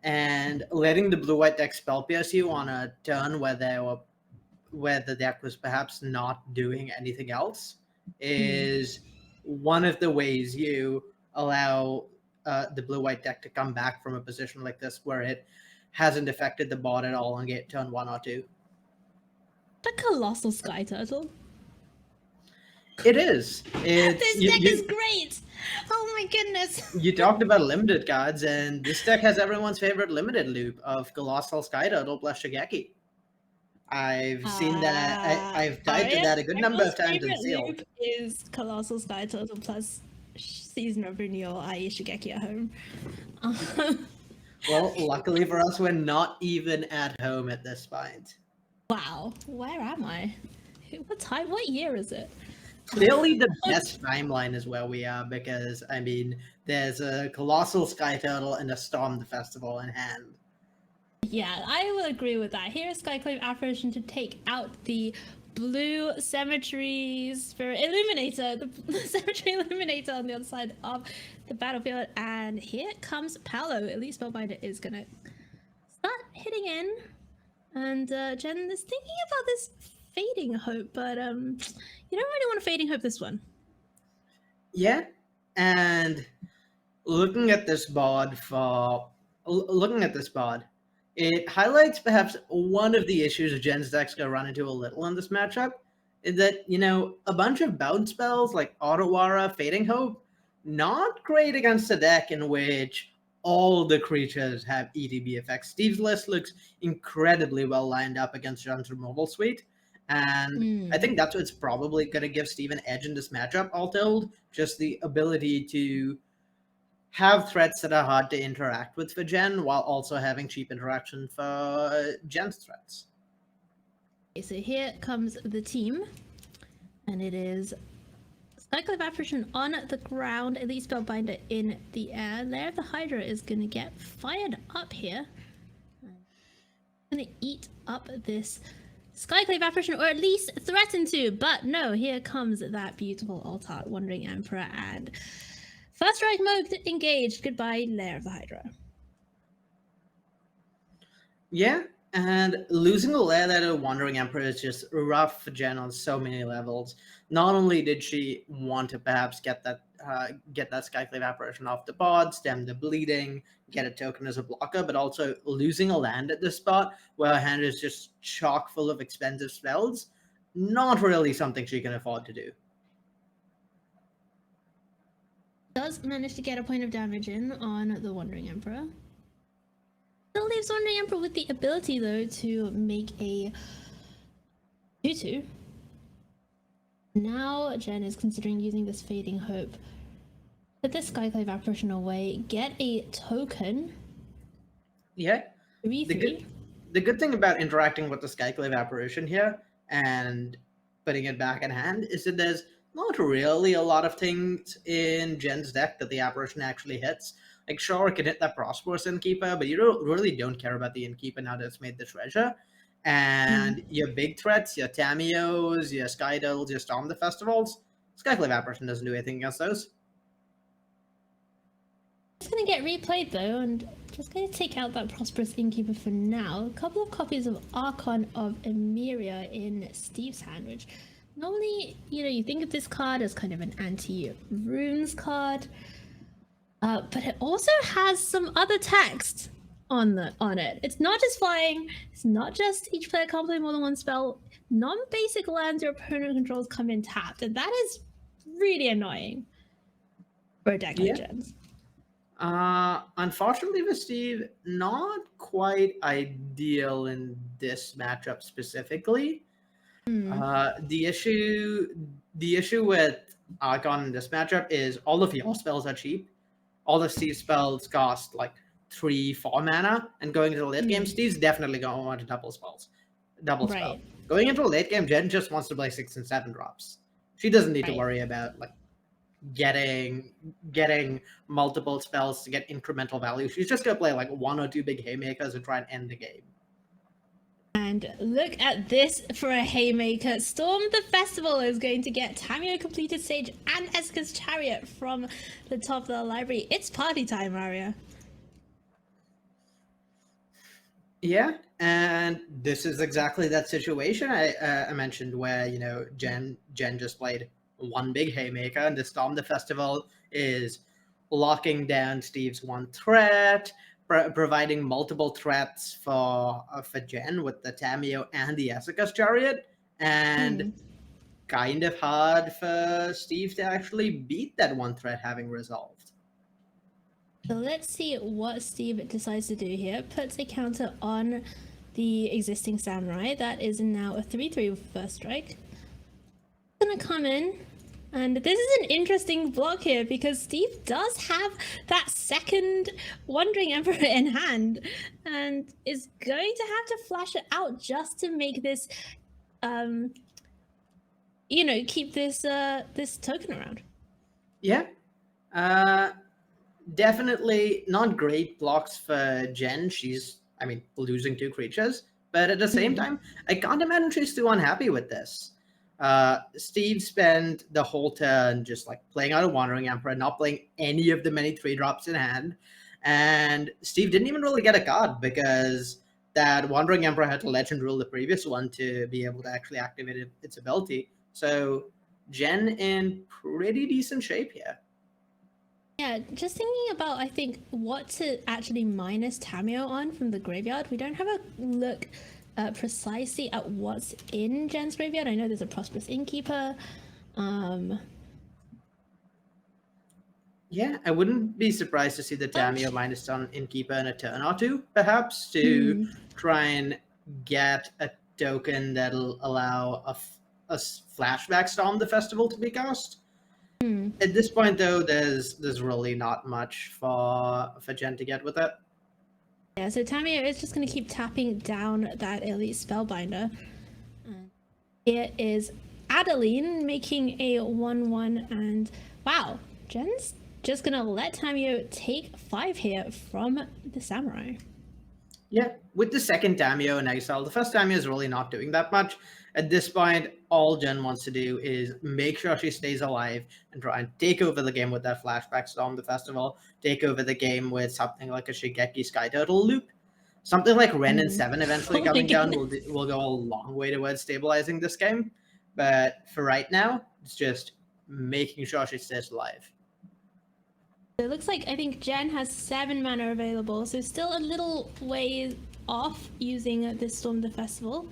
And letting the blue-white deck spell pierce you on a turn where the deck was perhaps not doing anything else is one of the ways you allow the blue-white deck to come back from a position like this where it hasn't affected the board at all on turn 1 or 2. The Colossal Sky Turtle. It is. This deck is great. Oh my goodness. You talked about limited cards, and this deck has everyone's favorite limited loop of Colossal Sky Turtle plus Shigeki. I've seen that. I've typed in that a good number of times in Seal. Loop is Colossal Sky Turtle plus Season of Renewal, i.e. Shigeki at home. Well, luckily for us, we're not even at home at this point. Wow, where am I? What time? What year is it? Clearly, the best timeline is where we are because, there's a Colossal Sky Turtle and a Storm the Festival in hand. Yeah, I will agree with that. Here is Skyclave Apparition to take out the blue Cemetery Spirit Illuminator, the Cemetery Illuminator on the other side of the battlefield. And here comes Paolo. Elite Spellbinder is going to start hitting in. And Jen is thinking about this Fading Hope, but you don't really want to Fading Hope this one. Yeah, and looking at this board, it highlights perhaps one of the issues Jen's deck's going to run into a little in this matchup, is that, a bunch of bounce spells like Otawara, Fading Hope, not great against a deck in which all the creatures have ETB effects. Steve's list looks incredibly well lined up against Jen's removal suite. And I think that's what's probably going to give Steve an edge in this matchup, all told. Just the ability to have threats that are hard to interact with for Jen while also having cheap interaction for Jen's threats. Okay, so here comes the team, and it is Cycle of Apparition on the ground, Elite Spellbinder in the air. Lair of the Hydra is going to get fired up here. Going to eat up this Skyclave Apparition, or at least threaten to, but no, here comes that beautiful Altart Wandering Emperor, and first strike mode engaged. Goodbye, Lair of the Hydra. Yeah, and losing a lair there to Wandering Emperor is just rough for Jen on so many levels. Not only did she want to perhaps get that Skyclave Apparition off the board, stem the bleeding, get a token as a blocker, but also losing a land at this spot where her hand is just chock full of expensive spells, not really something she can afford to do. Does manage to get a point of damage in on the Wandering Emperor. Still leaves Wandering Emperor with the ability, though, to make a 2/2. Now Jen is considering using this Fading Hope. Put this Skyclave Apparition away, get a token. Yeah. 3/3. The good thing about interacting with the Skyclave Apparition here and putting it back in hand is that there's not really a lot of things in Jen's deck that the Apparition actually hits. Like, sure, it can hit that Prosperous Innkeeper, but you really don't care about the Innkeeper now that it's made the treasure. And your big threats, your Tamios, your Skydolls, your Storm the Festivals, Skyclave Apparition doesn't do anything against those. It's going to get replayed, though, and just going to take out that Prosperous Innkeeper for now. A couple of copies of Archon of Emeria in Steve's hand, which normally, you think of this card as kind of an anti-runes card. But it also has some other text on it. It's not just flying. It's not just each player can't play more than one spell. Non-basic lands your opponent controls come in tapped, and that is really annoying for a deck like Jen's. Unfortunately for Steve, not quite ideal in this matchup specifically. The issue with Archon in this matchup is all of your spells are cheap. All of Steve's spells cost like 3-4 mana, and going into the late game, Steve's definitely going to want to double spell. Going into a late game, Jen just wants to play 6 and 7 drops. She doesn't need to worry about like getting multiple spells to get incremental value. She's just gonna play like 1 or 2 big haymakers and try and end the game. And look at this for a haymaker. Storm the Festival is going to get Tamio Completed Sage and Esca's Chariot from the top of the library. It's party time, Arya. Yeah, and this is exactly that situation I mentioned where, Jen just played 1 big haymaker, and the Storm the Festival is locking down Steve's 1 threat, providing multiple threats for Jen with the Tamio and the Esika's Chariot, and kind of hard for Steve to actually beat that 1 threat having resolved. So let's see what Steve decides to do here. Puts a counter on the existing Samurai. That is now a 3/3 with first strike. Gonna come in, and this is an interesting block here because Steve does have that second Wandering Emperor in hand and is going to have to flash it out just to make this keep this this token around. Yeah. Definitely not great blocks for Jen. She's losing 2 creatures, but at the same time, I can't imagine she's too unhappy with this. Steve spent the whole turn just like playing out a Wandering Emperor, not playing any of the many 3-drops in hand. And Steve didn't even really get a card because that Wandering Emperor had to Legend Rule the previous one to be able to actually activate its ability. So Jen in pretty decent shape here. Yeah, just thinking about, I think, what to actually minus Tamio on from the graveyard. We don't have a look precisely at what's in Jen's graveyard. I know there's a Prosperous Innkeeper. Yeah, I wouldn't be surprised to see the Tamiyo minus on Innkeeper in a turn or two, perhaps, to try and get a token that'll allow a flashback Storm the Festival to be cast. At this point, though, there's really not much for Jen to get with it. Yeah, so Tamiyo is just going to keep tapping down that Elite Spellbinder. Here is Adeline making a 1/1, and wow, Jen's just going to let Tamiyo take 5 here from the Samurai. Yeah, with the second Tamiyo in exile, the first Tamiyo is really not doing that much. At this point, all Jen wants to do is make sure she stays alive and try and take over the game with that flashback Storm the Festival, take over the game with something like a Shigeki Sky Turtle loop. Something like Ren and 7 eventually coming down will go a long way towards stabilizing this game. But for right now, it's just making sure she stays alive. It looks like I think Jen has 7 mana available, so still a little way off using this Storm the Festival.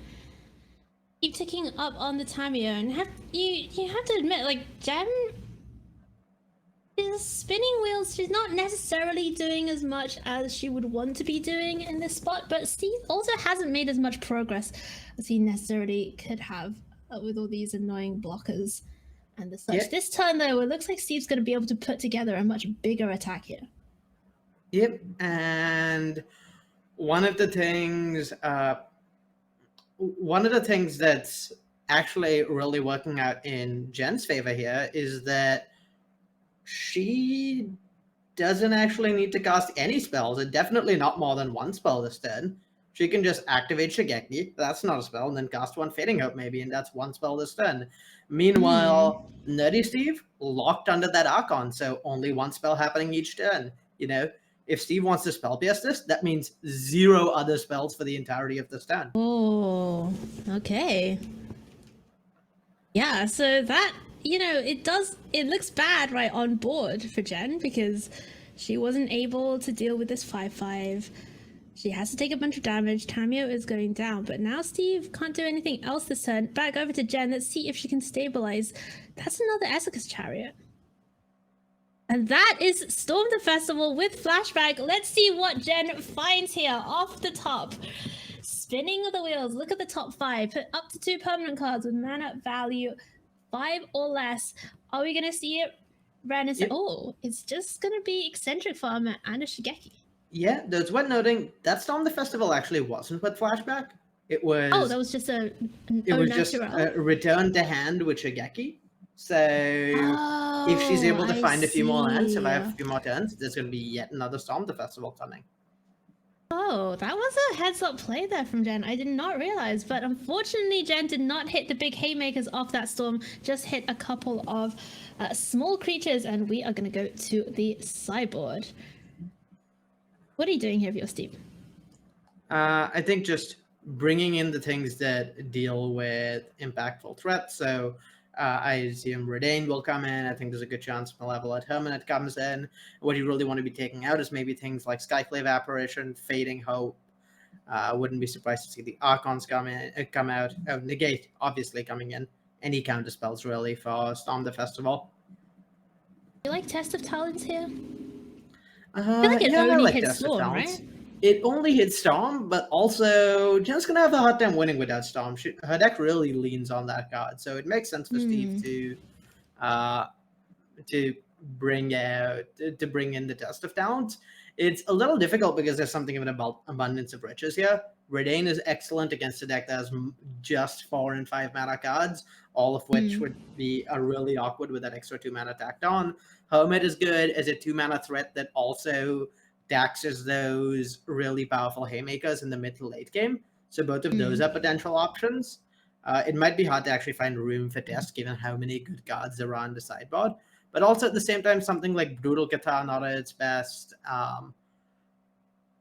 Keep ticking up on the Tamiyo, and you have to admit, like, Jen is spinning wheels. She's not necessarily doing as much as she would want to be doing in this spot, but Steve also hasn't made as much progress as he necessarily could have with all these annoying blockers and the such. Yeah. This turn, though, it looks like Steve's going to be able to put together a much bigger attack here. Yep, and one of the things that's actually really working out in Jen's favor here is that she doesn't actually need to cast any spells, and definitely not more than one spell this turn. She can just activate Shigeki, that's not a spell, and then cast one Fading Hope maybe, and that's one spell this turn. Meanwhile, NerdySteve locked under that Archon, so only one spell happening each turn. You know, if Steve wants to spell pierce this, that means 0 other spells for the entirety of this turn. Oh, okay. Yeah, so that, you know, it looks bad right on board for Jen because she wasn't able to deal with this 5/5. She has to take a bunch of damage. Tamiyo is going down, but now Steve can't do anything else this turn. Back over to Jen. Let's see if she can stabilize. That's another Essica's Chariot. And that is Storm the Festival with flashback. Let's see what Jen finds here off the top. Spinning the wheels. Look at the top 5. Put up to 2 permanent cards with mana value 5 or less. Are we going to see it? Ren is oh, it's just going to be Eccentric Farmer and a Shigeki. Yeah, that's worth noting. That Storm the Festival actually wasn't with flashback. It was. Oh, that was just a return to hand with Shigeki. So if she's able to find a few more lands, survive a few more turns, there's going to be yet another Storm the Festival coming. Oh, that was a heads-up play there from Jen. I did not realize, but unfortunately, Jen did not hit the big haymakers off that storm. Just hit a couple of small creatures, and we are going to go to the sideboard. What are you doing here, for your Steve? I think just bringing in the things that deal with impactful threats. So I assume Redain will come in. I think there's a good chance Malevolent Hermit comes in. What you really want to be taking out is maybe things like Skyclave Apparition, Fading Hope. Wouldn't be surprised to see the Archons come out. Oh, Negate, obviously, coming in. Any counter spells, really, for Storm the Festival. You like Test of Talents here? I feel like it only hits Storm, right? It only hits Storm, but also Jen's going to have a hard time winning without Storm. Her deck really leans on that card, so it makes sense for Steve to bring in the Test of Talents. It's a little difficult because there's something of an abundance of riches here. Redain is excellent against a deck that has just 4 and 5 mana cards, all of which would be really awkward with that extra 2 mana tacked on. Hermit is good as a 2 mana threat that also taxes those really powerful haymakers in the mid to late game. So both of those are potential options. It might be hard to actually find room for test given how many good cards there are on the sideboard. But also at the same time, something like Brutal Qatar not at its best.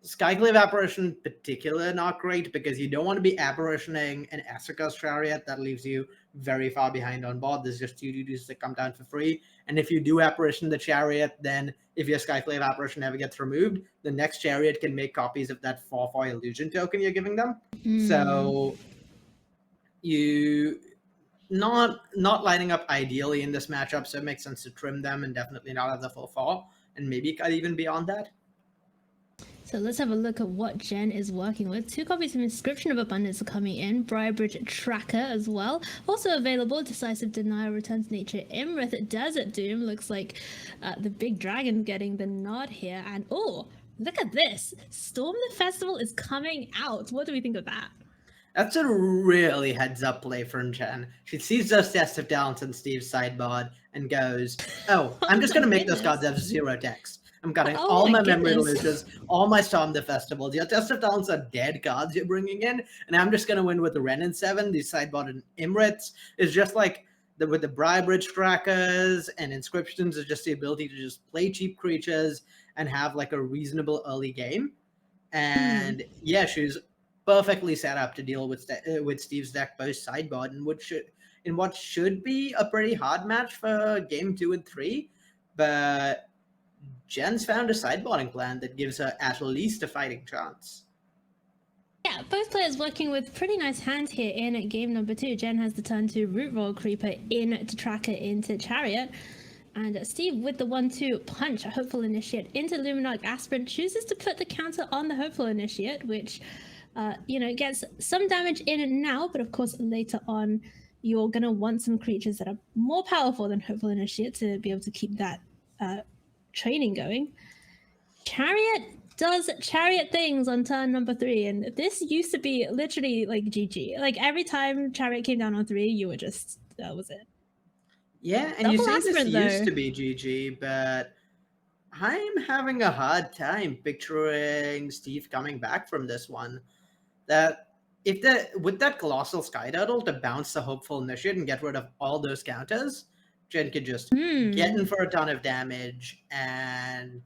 Skyclave Apparition in particular not great because you don't want to be apparitioning an Essica's Chariot. That leaves you very far behind on board. There's just 2 duties that come down for free. And if you do apparition the Chariot, then if your Skyclave Apparition ever gets removed, the next Chariot can make copies of that 4/4 illusion token you're giving them. So not lining up ideally in this matchup, so it makes sense to trim them and definitely not at the full 4, and maybe even beyond that. So let's have a look at what Jen is working with. 2 copies of Inscription of Abundance are coming in. Briarbridge Tracker as well. Also available, Decisive Denial, Return to Nature, Imrith, Desert Doom. Looks like the big dragon getting the nod here. And oh, look at this. Storm the Festival is coming out. What do we think of that? That's a really heads-up play from Jen. She sees those tests of talents in Steve's sideboard and goes, oh, I'm just going to make those cards have 0 text. I'm cutting all my memory losers, all my Storm the Festivals. Your test of talents are dead cards you're bringing in, and I'm just going to win with the Ren and 7. These sideboard and Imriths is just like with the Briarbridge Trackers and Inscriptions is just the ability to just play cheap creatures and have like a reasonable early game. And yeah, she's perfectly set up to deal with Steve's deck post sideboard, and what should be a pretty hard match for game 2 and 3, but Jen's found a sideboarding plan that gives her at least a fighting chance. Yeah, both players working with pretty nice hands here in game number 2. Jen has the turn to Root Roll Creeper into Tracker into Chariot. And Steve with the 1-2 punch, a Hopeful Initiate into Luminarch Aspirant, chooses to put the counter on the Hopeful Initiate, which, gets some damage in now, but of course later on you're going to want some creatures that are more powerful than Hopeful Initiate to be able to keep that training going. Chariot does Chariot things on turn number 3, and this used to be literally like GG. Like every time Chariot came down on 3, you were just, that was it. Yeah, and you say this used to be GG, but I'm having a hard time picturing Steve coming back from this one. That with that Colossal Sky Turtle to bounce the Hopeful Initiate and get rid of all those counters, Jen could just get in for a ton of damage and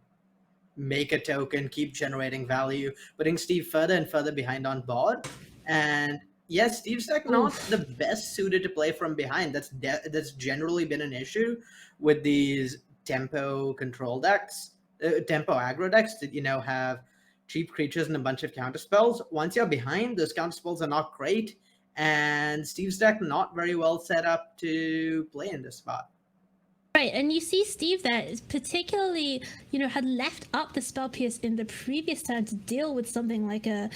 make a token, keep generating value, putting Steve further and further behind on board. And yes, Steve's deck not the best suited to play from behind. That's generally been an issue with these tempo control decks, tempo aggro decks that have cheap creatures and a bunch of counter spells. Once you're behind, those counter spells are not great, and Steve's deck not very well set up to play in this spot. Right, and you see Steve there is particularly, had left up the Spell Pierce in the previous turn to deal with something like a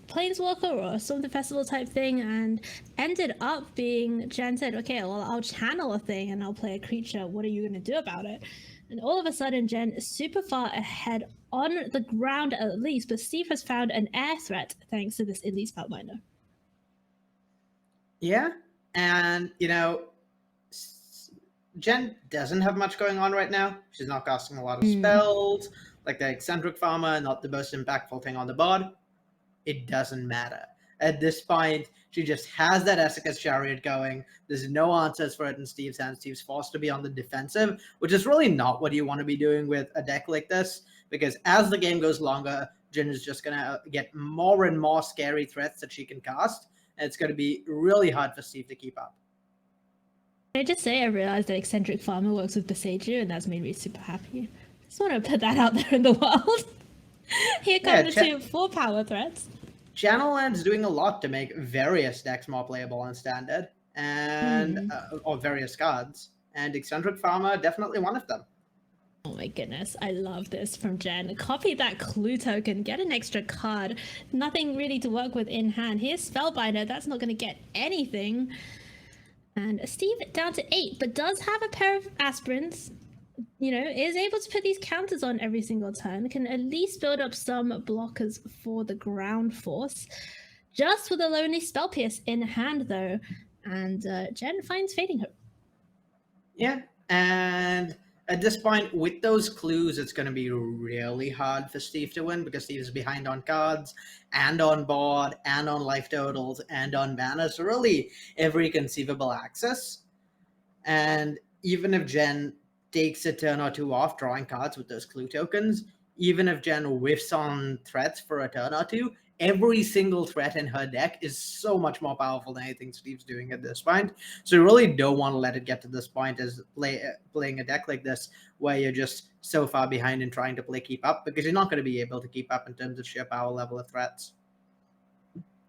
Planeswalker or some of the festival type thing, and ended up being, Jen said, okay, well, I'll channel a thing and I'll play a creature. What are you going to do about it? And all of a sudden, Jen is super far ahead on the ground at least, but Steve has found an air threat thanks to this Elite Spellbinder. Yeah, and, Jen doesn't have much going on right now. She's not casting a lot of spells, like the Eccentric Farmer, not the most impactful thing on the board. It doesn't matter. At this point, she just has that Essica's Chariot going. There's no answers for it in Steve's hand. Steve's forced to be on the defensive, which is really not what you want to be doing with a deck like this, because as the game goes longer, Jen is just going to get more and more scary threats that she can cast, and it's going to be really hard for Steve to keep up. Can I just say I realized that Eccentric Farmer works with Besaju, and that's made me super happy. Just want to put that out there in the world. Here come the 2 4-power threats. Channel Land's doing a lot to make various decks more playable on Standard, and or various cards, and Eccentric Farmer definitely one of them. Oh my goodness, I love this from Jen. Copy that clue token, get an extra card. Nothing really to work with in hand. Here's Spellbinder, that's not going to get anything. And Steve down to 8, but does have a pair of aspirants. Is able to put these counters on every single turn. Can at least build up some blockers for the ground force. Just with a Lonely Spell Pierce in hand, though. And Jen finds Fading Hope. Yeah, and at this point, with those clues, it's going to be really hard for Steve to win, because Steve is behind on cards, and on board, and on life totals, and on mana. So really, every conceivable axis. And even if Jen takes a turn or 2 off drawing cards with those clue tokens, even if Jen whiffs on threats for a turn or 2, every single threat in her deck is so much more powerful than anything Steve's doing at this point. So you really don't want to let it get to this point as playing a deck like this, where you're just so far behind and trying to play keep up, because you're not going to be able to keep up in terms of sheer power level of threats.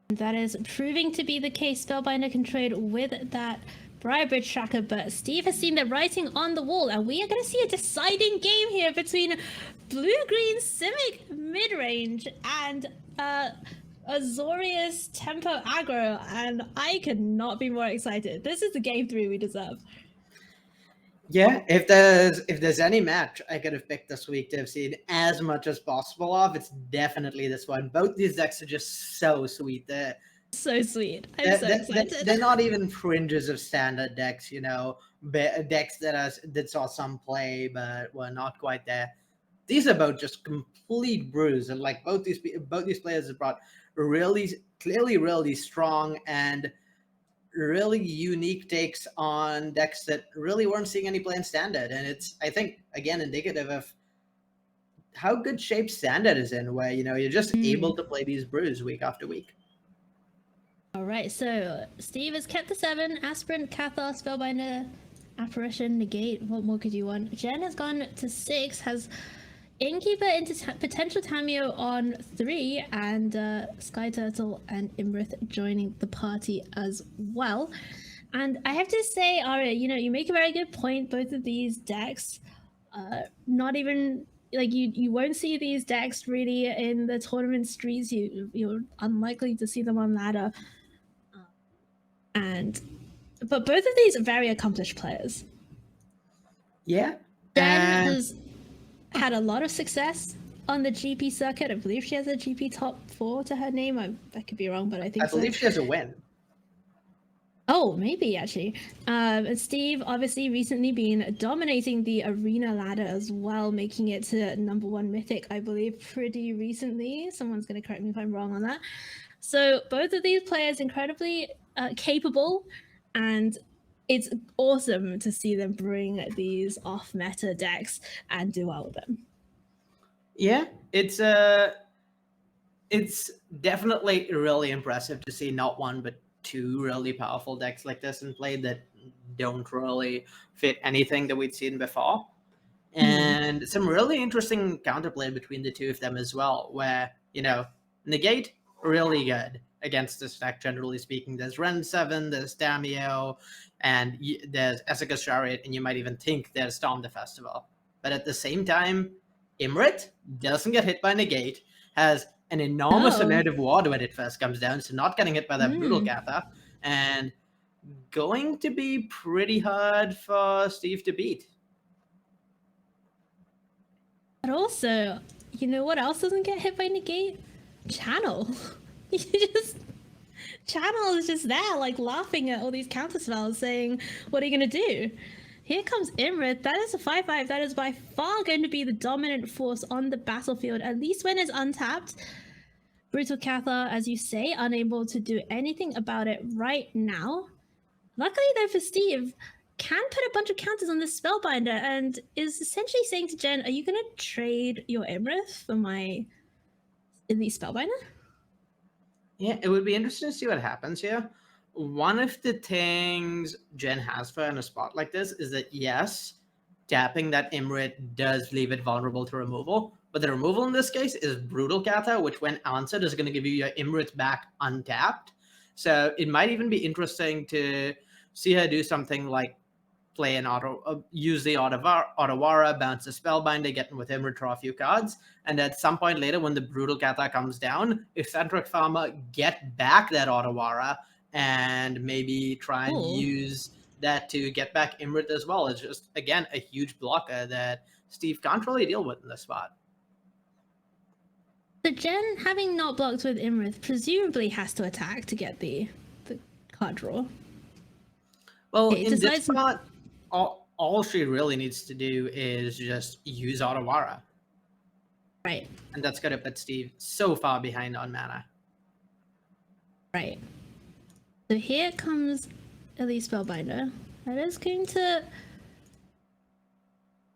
That is proving to be the case. Spellbinder can trade with that Briar Bridge tracker, but Steve has seen the writing on the wall, and we are going to see a deciding game here between blue-green Simic Midrange and Azorius Tempo Aggro, and I could not be more excited. This is the game 3 we deserve. Yeah, if there's any match I could have picked this week to have seen as much as possible of, it's definitely this one. Both these decks are just so sweet. So sweet. I'm so excited. They're not even fringes of standard decks, you know, decks that saw some play but were not quite there. These are both just complete brews, and like both these players have brought clearly really strong and really unique takes on decks that really weren't seeing any play in standard. And it's, I think, again, indicative of how good shape standard is in, where, you know, you're just able to play these brews week after week. All right, so Steve has kept the 7, Aspirant, Cathar, Spellbinder, Apparition, Negate. What more could you want? Jen has gone to 6, has Innkeeper into potential Tameo on 3, and Sky Turtle and Imrith joining the party as well. And I have to say, Arya, you know, you make a very good point. Both of these decks, not even like you won't see these decks really in the tournament streets. You're unlikely to see them on ladder. But both of these are very accomplished players. Yeah. Jen has had a lot of success on the GP circuit. I believe she has a GP top 4 to her name. I could be wrong, but I think I believe she has a win. Oh, maybe actually. And Steve obviously recently been dominating the arena ladder as well, making it to #1 mythic, I believe, pretty recently. Someone's going to correct me if I'm wrong on that. So both of these players incredibly capable, and it's awesome to see them bring these off-meta decks and do well with them. Yeah, it's definitely really impressive to see not one but 2 really powerful decks like this in play that don't really fit anything that we'd seen before. And some really interesting counterplay between the 2 of them as well, where, you know, Negate, really good against this deck, generally speaking. There's Ren 7, there's Damio, and there's Essica's Chariot, and you might even think there's Storm the Festival. But at the same time, Imrit doesn't get hit by Negate, has an enormous amount of ward when it first comes down, so not getting hit by that Brutal Gather, and going to be pretty hard for Steve to beat. But also, you know what else doesn't get hit by Negate? Channel. Channel is just there, like, laughing at all these counter spells, saying, what are you going to do? Here comes Imrith. That is a 5/5. That is by far going to be the dominant force on the battlefield, at least when it's untapped. Brutal Cathar, as you say, unable to do anything about it right now. Luckily, though, for Steve, can put a bunch of counters on this Spellbinder and is essentially saying to Jen, are you going to trade your Imrith for my Elite Spellbinder? Yeah, it would be interesting to see what happens here. One of the things Jen has for her in a spot like this is that, yes, tapping that Imrit does leave it vulnerable to removal, but the removal in this case is Brutal Cathar, which when answered is going to give you your Imrit back untapped. So it might even be interesting to see her do something like play an use the Otawara, bounce the Spellbinder, get in with Imrit, draw a few cards, and at some point later when the Brutal Cathar comes down, Eccentric Farmer get back that Otawara and maybe try and use that to get back Imrit as well. It's just, again, a huge blocker that Steve can't really deal with in this spot. So Jen, having not blocked with Imrith, presumably has to attack to get the card draw. Well, in this spot, all she really needs to do is just use Otawara. Right. And that's going to put Steve so far behind on mana. Right. So here comes Elite Spellbinder. That is going to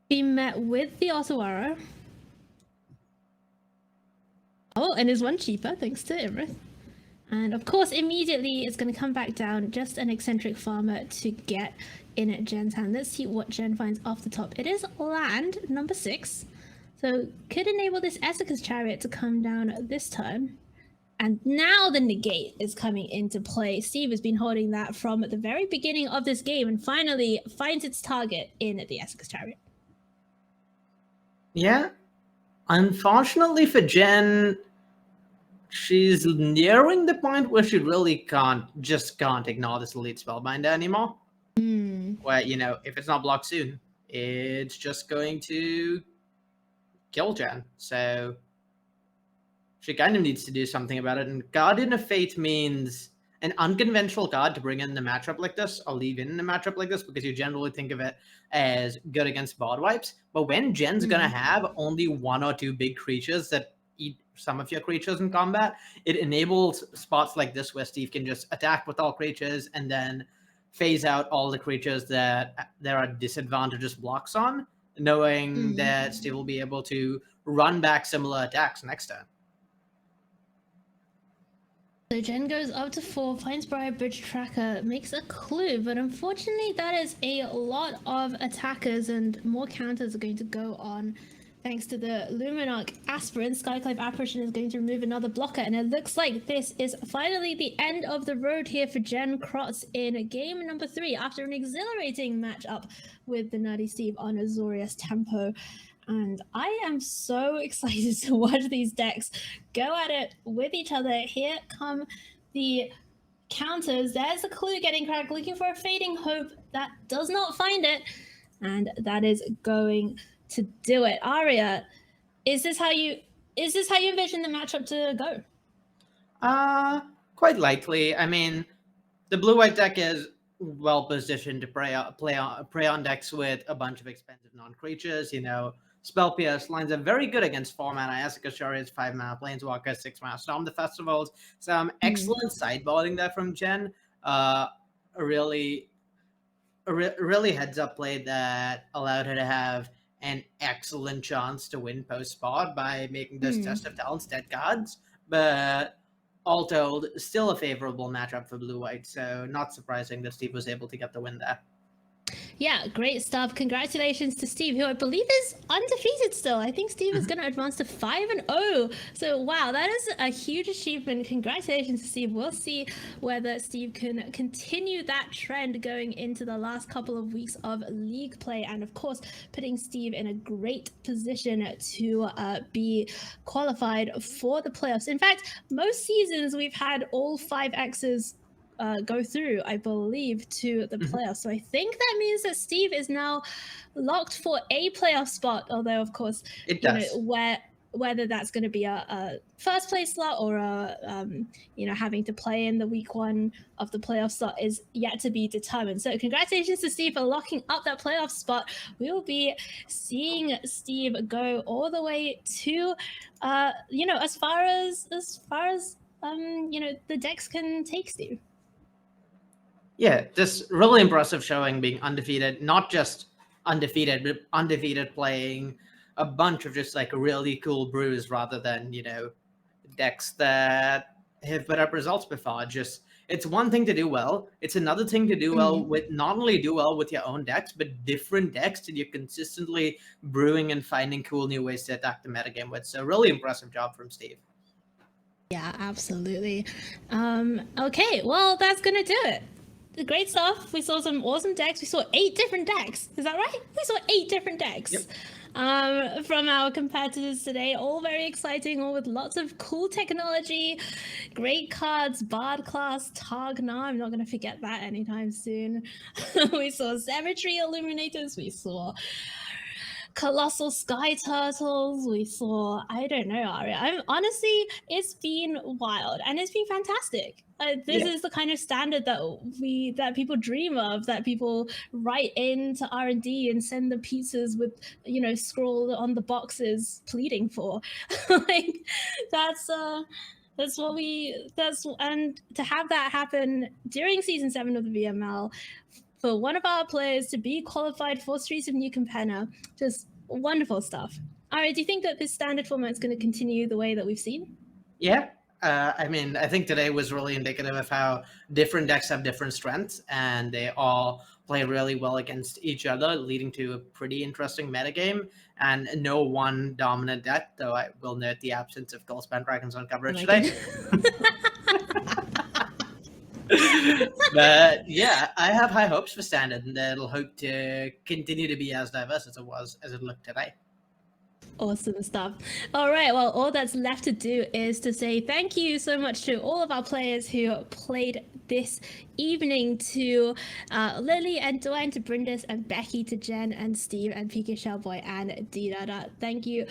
be met with the Otawara. Oh, and is 1 cheaper, thanks to Imrith. And of course, immediately it's going to come back down, just an Eccentric Farmer to get in at Jen's hand. Let's see what Jen finds off the top. It is land number 6. So could enable this Essica's Chariot to come down this turn. And now the negate is coming into play. Steve has been holding that from the very beginning of this game and finally finds its target in the Essex Chariot. Yeah. Unfortunately for Jen, she's nearing the point where she really can't ignore this elite spellbinder anymore. Where, if it's not blocked soon, it's just going to kill Jen. So she kind of needs to do something about it. And Guardian of Fate means an unconventional card to bring in a matchup like this, or leave in a matchup like this, because you generally think of it as good against board wipes. But when Jen's going to have only one or two big creatures that eat some of your creatures in combat, it enables spots like this where Steve can just attack with all creatures and then phase out all the creatures that there are disadvantageous blocks on, knowing that Steve will be able to run back similar attacks next turn. So Jen goes up to 4, finds Briar Bridge Tracker, makes a clue, but unfortunately that is a lot of attackers and more counters are going to go on. Thanks to the Luminarch Aspirant, Skyclave Apparition is going to remove another blocker, and it looks like this is finally the end of the road here for Jen Crotts in game number 3 after an exhilarating matchup with TheNerdySteve on Azorius Tempo. And I am so excited to watch these decks go at it with each other. Here come the counters. There's a clue getting cracked, looking for a Fading Hope. That does not find it. And that is going to do it. Arya, is this how you envision the matchup to go? Quite likely. I mean, the blue-white deck is well positioned to prey on decks with a bunch of expensive non-creatures, Spell Pierce lines up very good against 4 mana Essex Chariots, 5 mana Planeswalker, 6 mana Storm the Festivals. Some excellent sideboarding there from Jen. A really heads up play that allowed her to have an excellent chance to win post spot by making those Test of Talents dead cards. But all told, still a favorable matchup for blue-white. So not surprising that Steve was able to get the win there. Yeah, great stuff. Congratulations to Steve, who I believe is undefeated still. I think Steve is going to advance to 5-0. So, wow, that is a huge achievement. Congratulations to Steve. We'll see whether Steve can continue that trend going into the last couple of weeks of league play. And, of course, putting Steve in a great position to be qualified for the playoffs. In fact, most seasons we've had all 5 X's go through, I believe, to the playoffs. So I think that means that Steve is now locked for a playoff spot, although of course it does. Whether that's going to be a first place slot or having to play in the week 1 of the playoff slot is yet to be determined. So congratulations to Steve for locking up that playoff spot. We will be seeing Steve go all the way to as far as the decks can take Steve. Yeah, just really impressive showing, being undefeated, not just undefeated, but undefeated playing a bunch of just like really cool brews rather than, decks that have put up results before. Just, it's one thing to do well. It's another thing to do well with, not only do well with your own decks, but different decks that you're consistently brewing and finding cool new ways to attack the metagame with. So really impressive job from Steve. Yeah, absolutely. Okay, well, that's going to do it. Great stuff. We saw some awesome decks. We saw 8 different decks. Is that right? We saw 8 different decks from our competitors today. All very exciting, all with lots of cool technology, great cards, Bard class, Targna. I'm not going to forget that anytime soon. We saw Cemetery Illuminators. We saw Colossal Sky Turtles. We saw, I don't know, Arya. Honestly, it's been wild and it's been fantastic. This is the kind of standard that people dream of, that people write into R&D and send the pizzas with, scroll on the boxes pleading for. Like and to have that happen during season 7 of the VML, for one of our players to be qualified for Streets of New Capenna, just wonderful stuff. Arya, do you think that this standard format is going to continue the way that we've seen? Yeah. I think today was really indicative of how different decks have different strengths, and they all play really well against each other, leading to a pretty interesting metagame. And no one dominant deck, though I will note the absence of Goldspan Dragons on Oh coverage my today. But yeah, I have high hopes for Standard, and it'll hope to continue to be as diverse as it looked today. Awesome stuff. All right, well, all that's left to do is to say thank you so much to all of our players who played this evening, to Lily and Duen, to Bryndis and Beky, to Jen and Steve and PKShellboy and Diidadaa. Thank you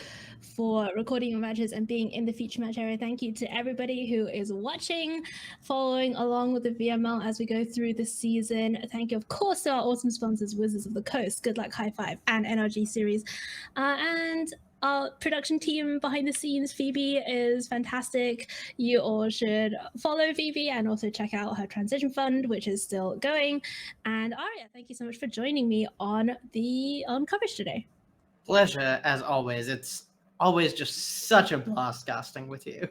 for recording your matches and being in the feature match area. Thank you to everybody who is watching, following along with the VML as we go through the season. Thank you, of course, to our awesome sponsors, Wizards of the Coast, Good Luck High Five, and NRG Series. And our production team behind the scenes, Phoebe, is fantastic. You all should follow Phoebe and also check out her transition fund, which is still going. And Arya, thank you so much for joining me on the coverage today. Pleasure, as always. It's always just such a blast casting with you.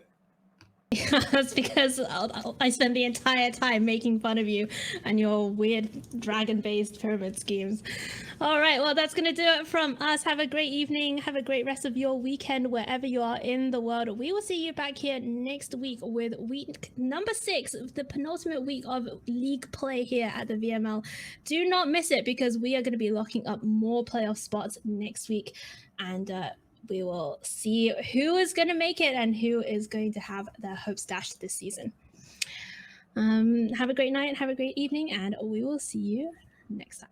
That's because I spent the entire time making fun of you and your weird dragon-based pyramid schemes. All right, well, that's going to do it from us. Have a great evening. Have a great rest of your weekend wherever you are in the world. We will see you back here next week with week number 6, the penultimate week of league play here at the VML. Do not miss it, because we are going to be locking up more playoff spots next week. And we will see who is going to make it and who is going to have their hopes dashed this season. Have a great night, have a great evening, and we will see you next time.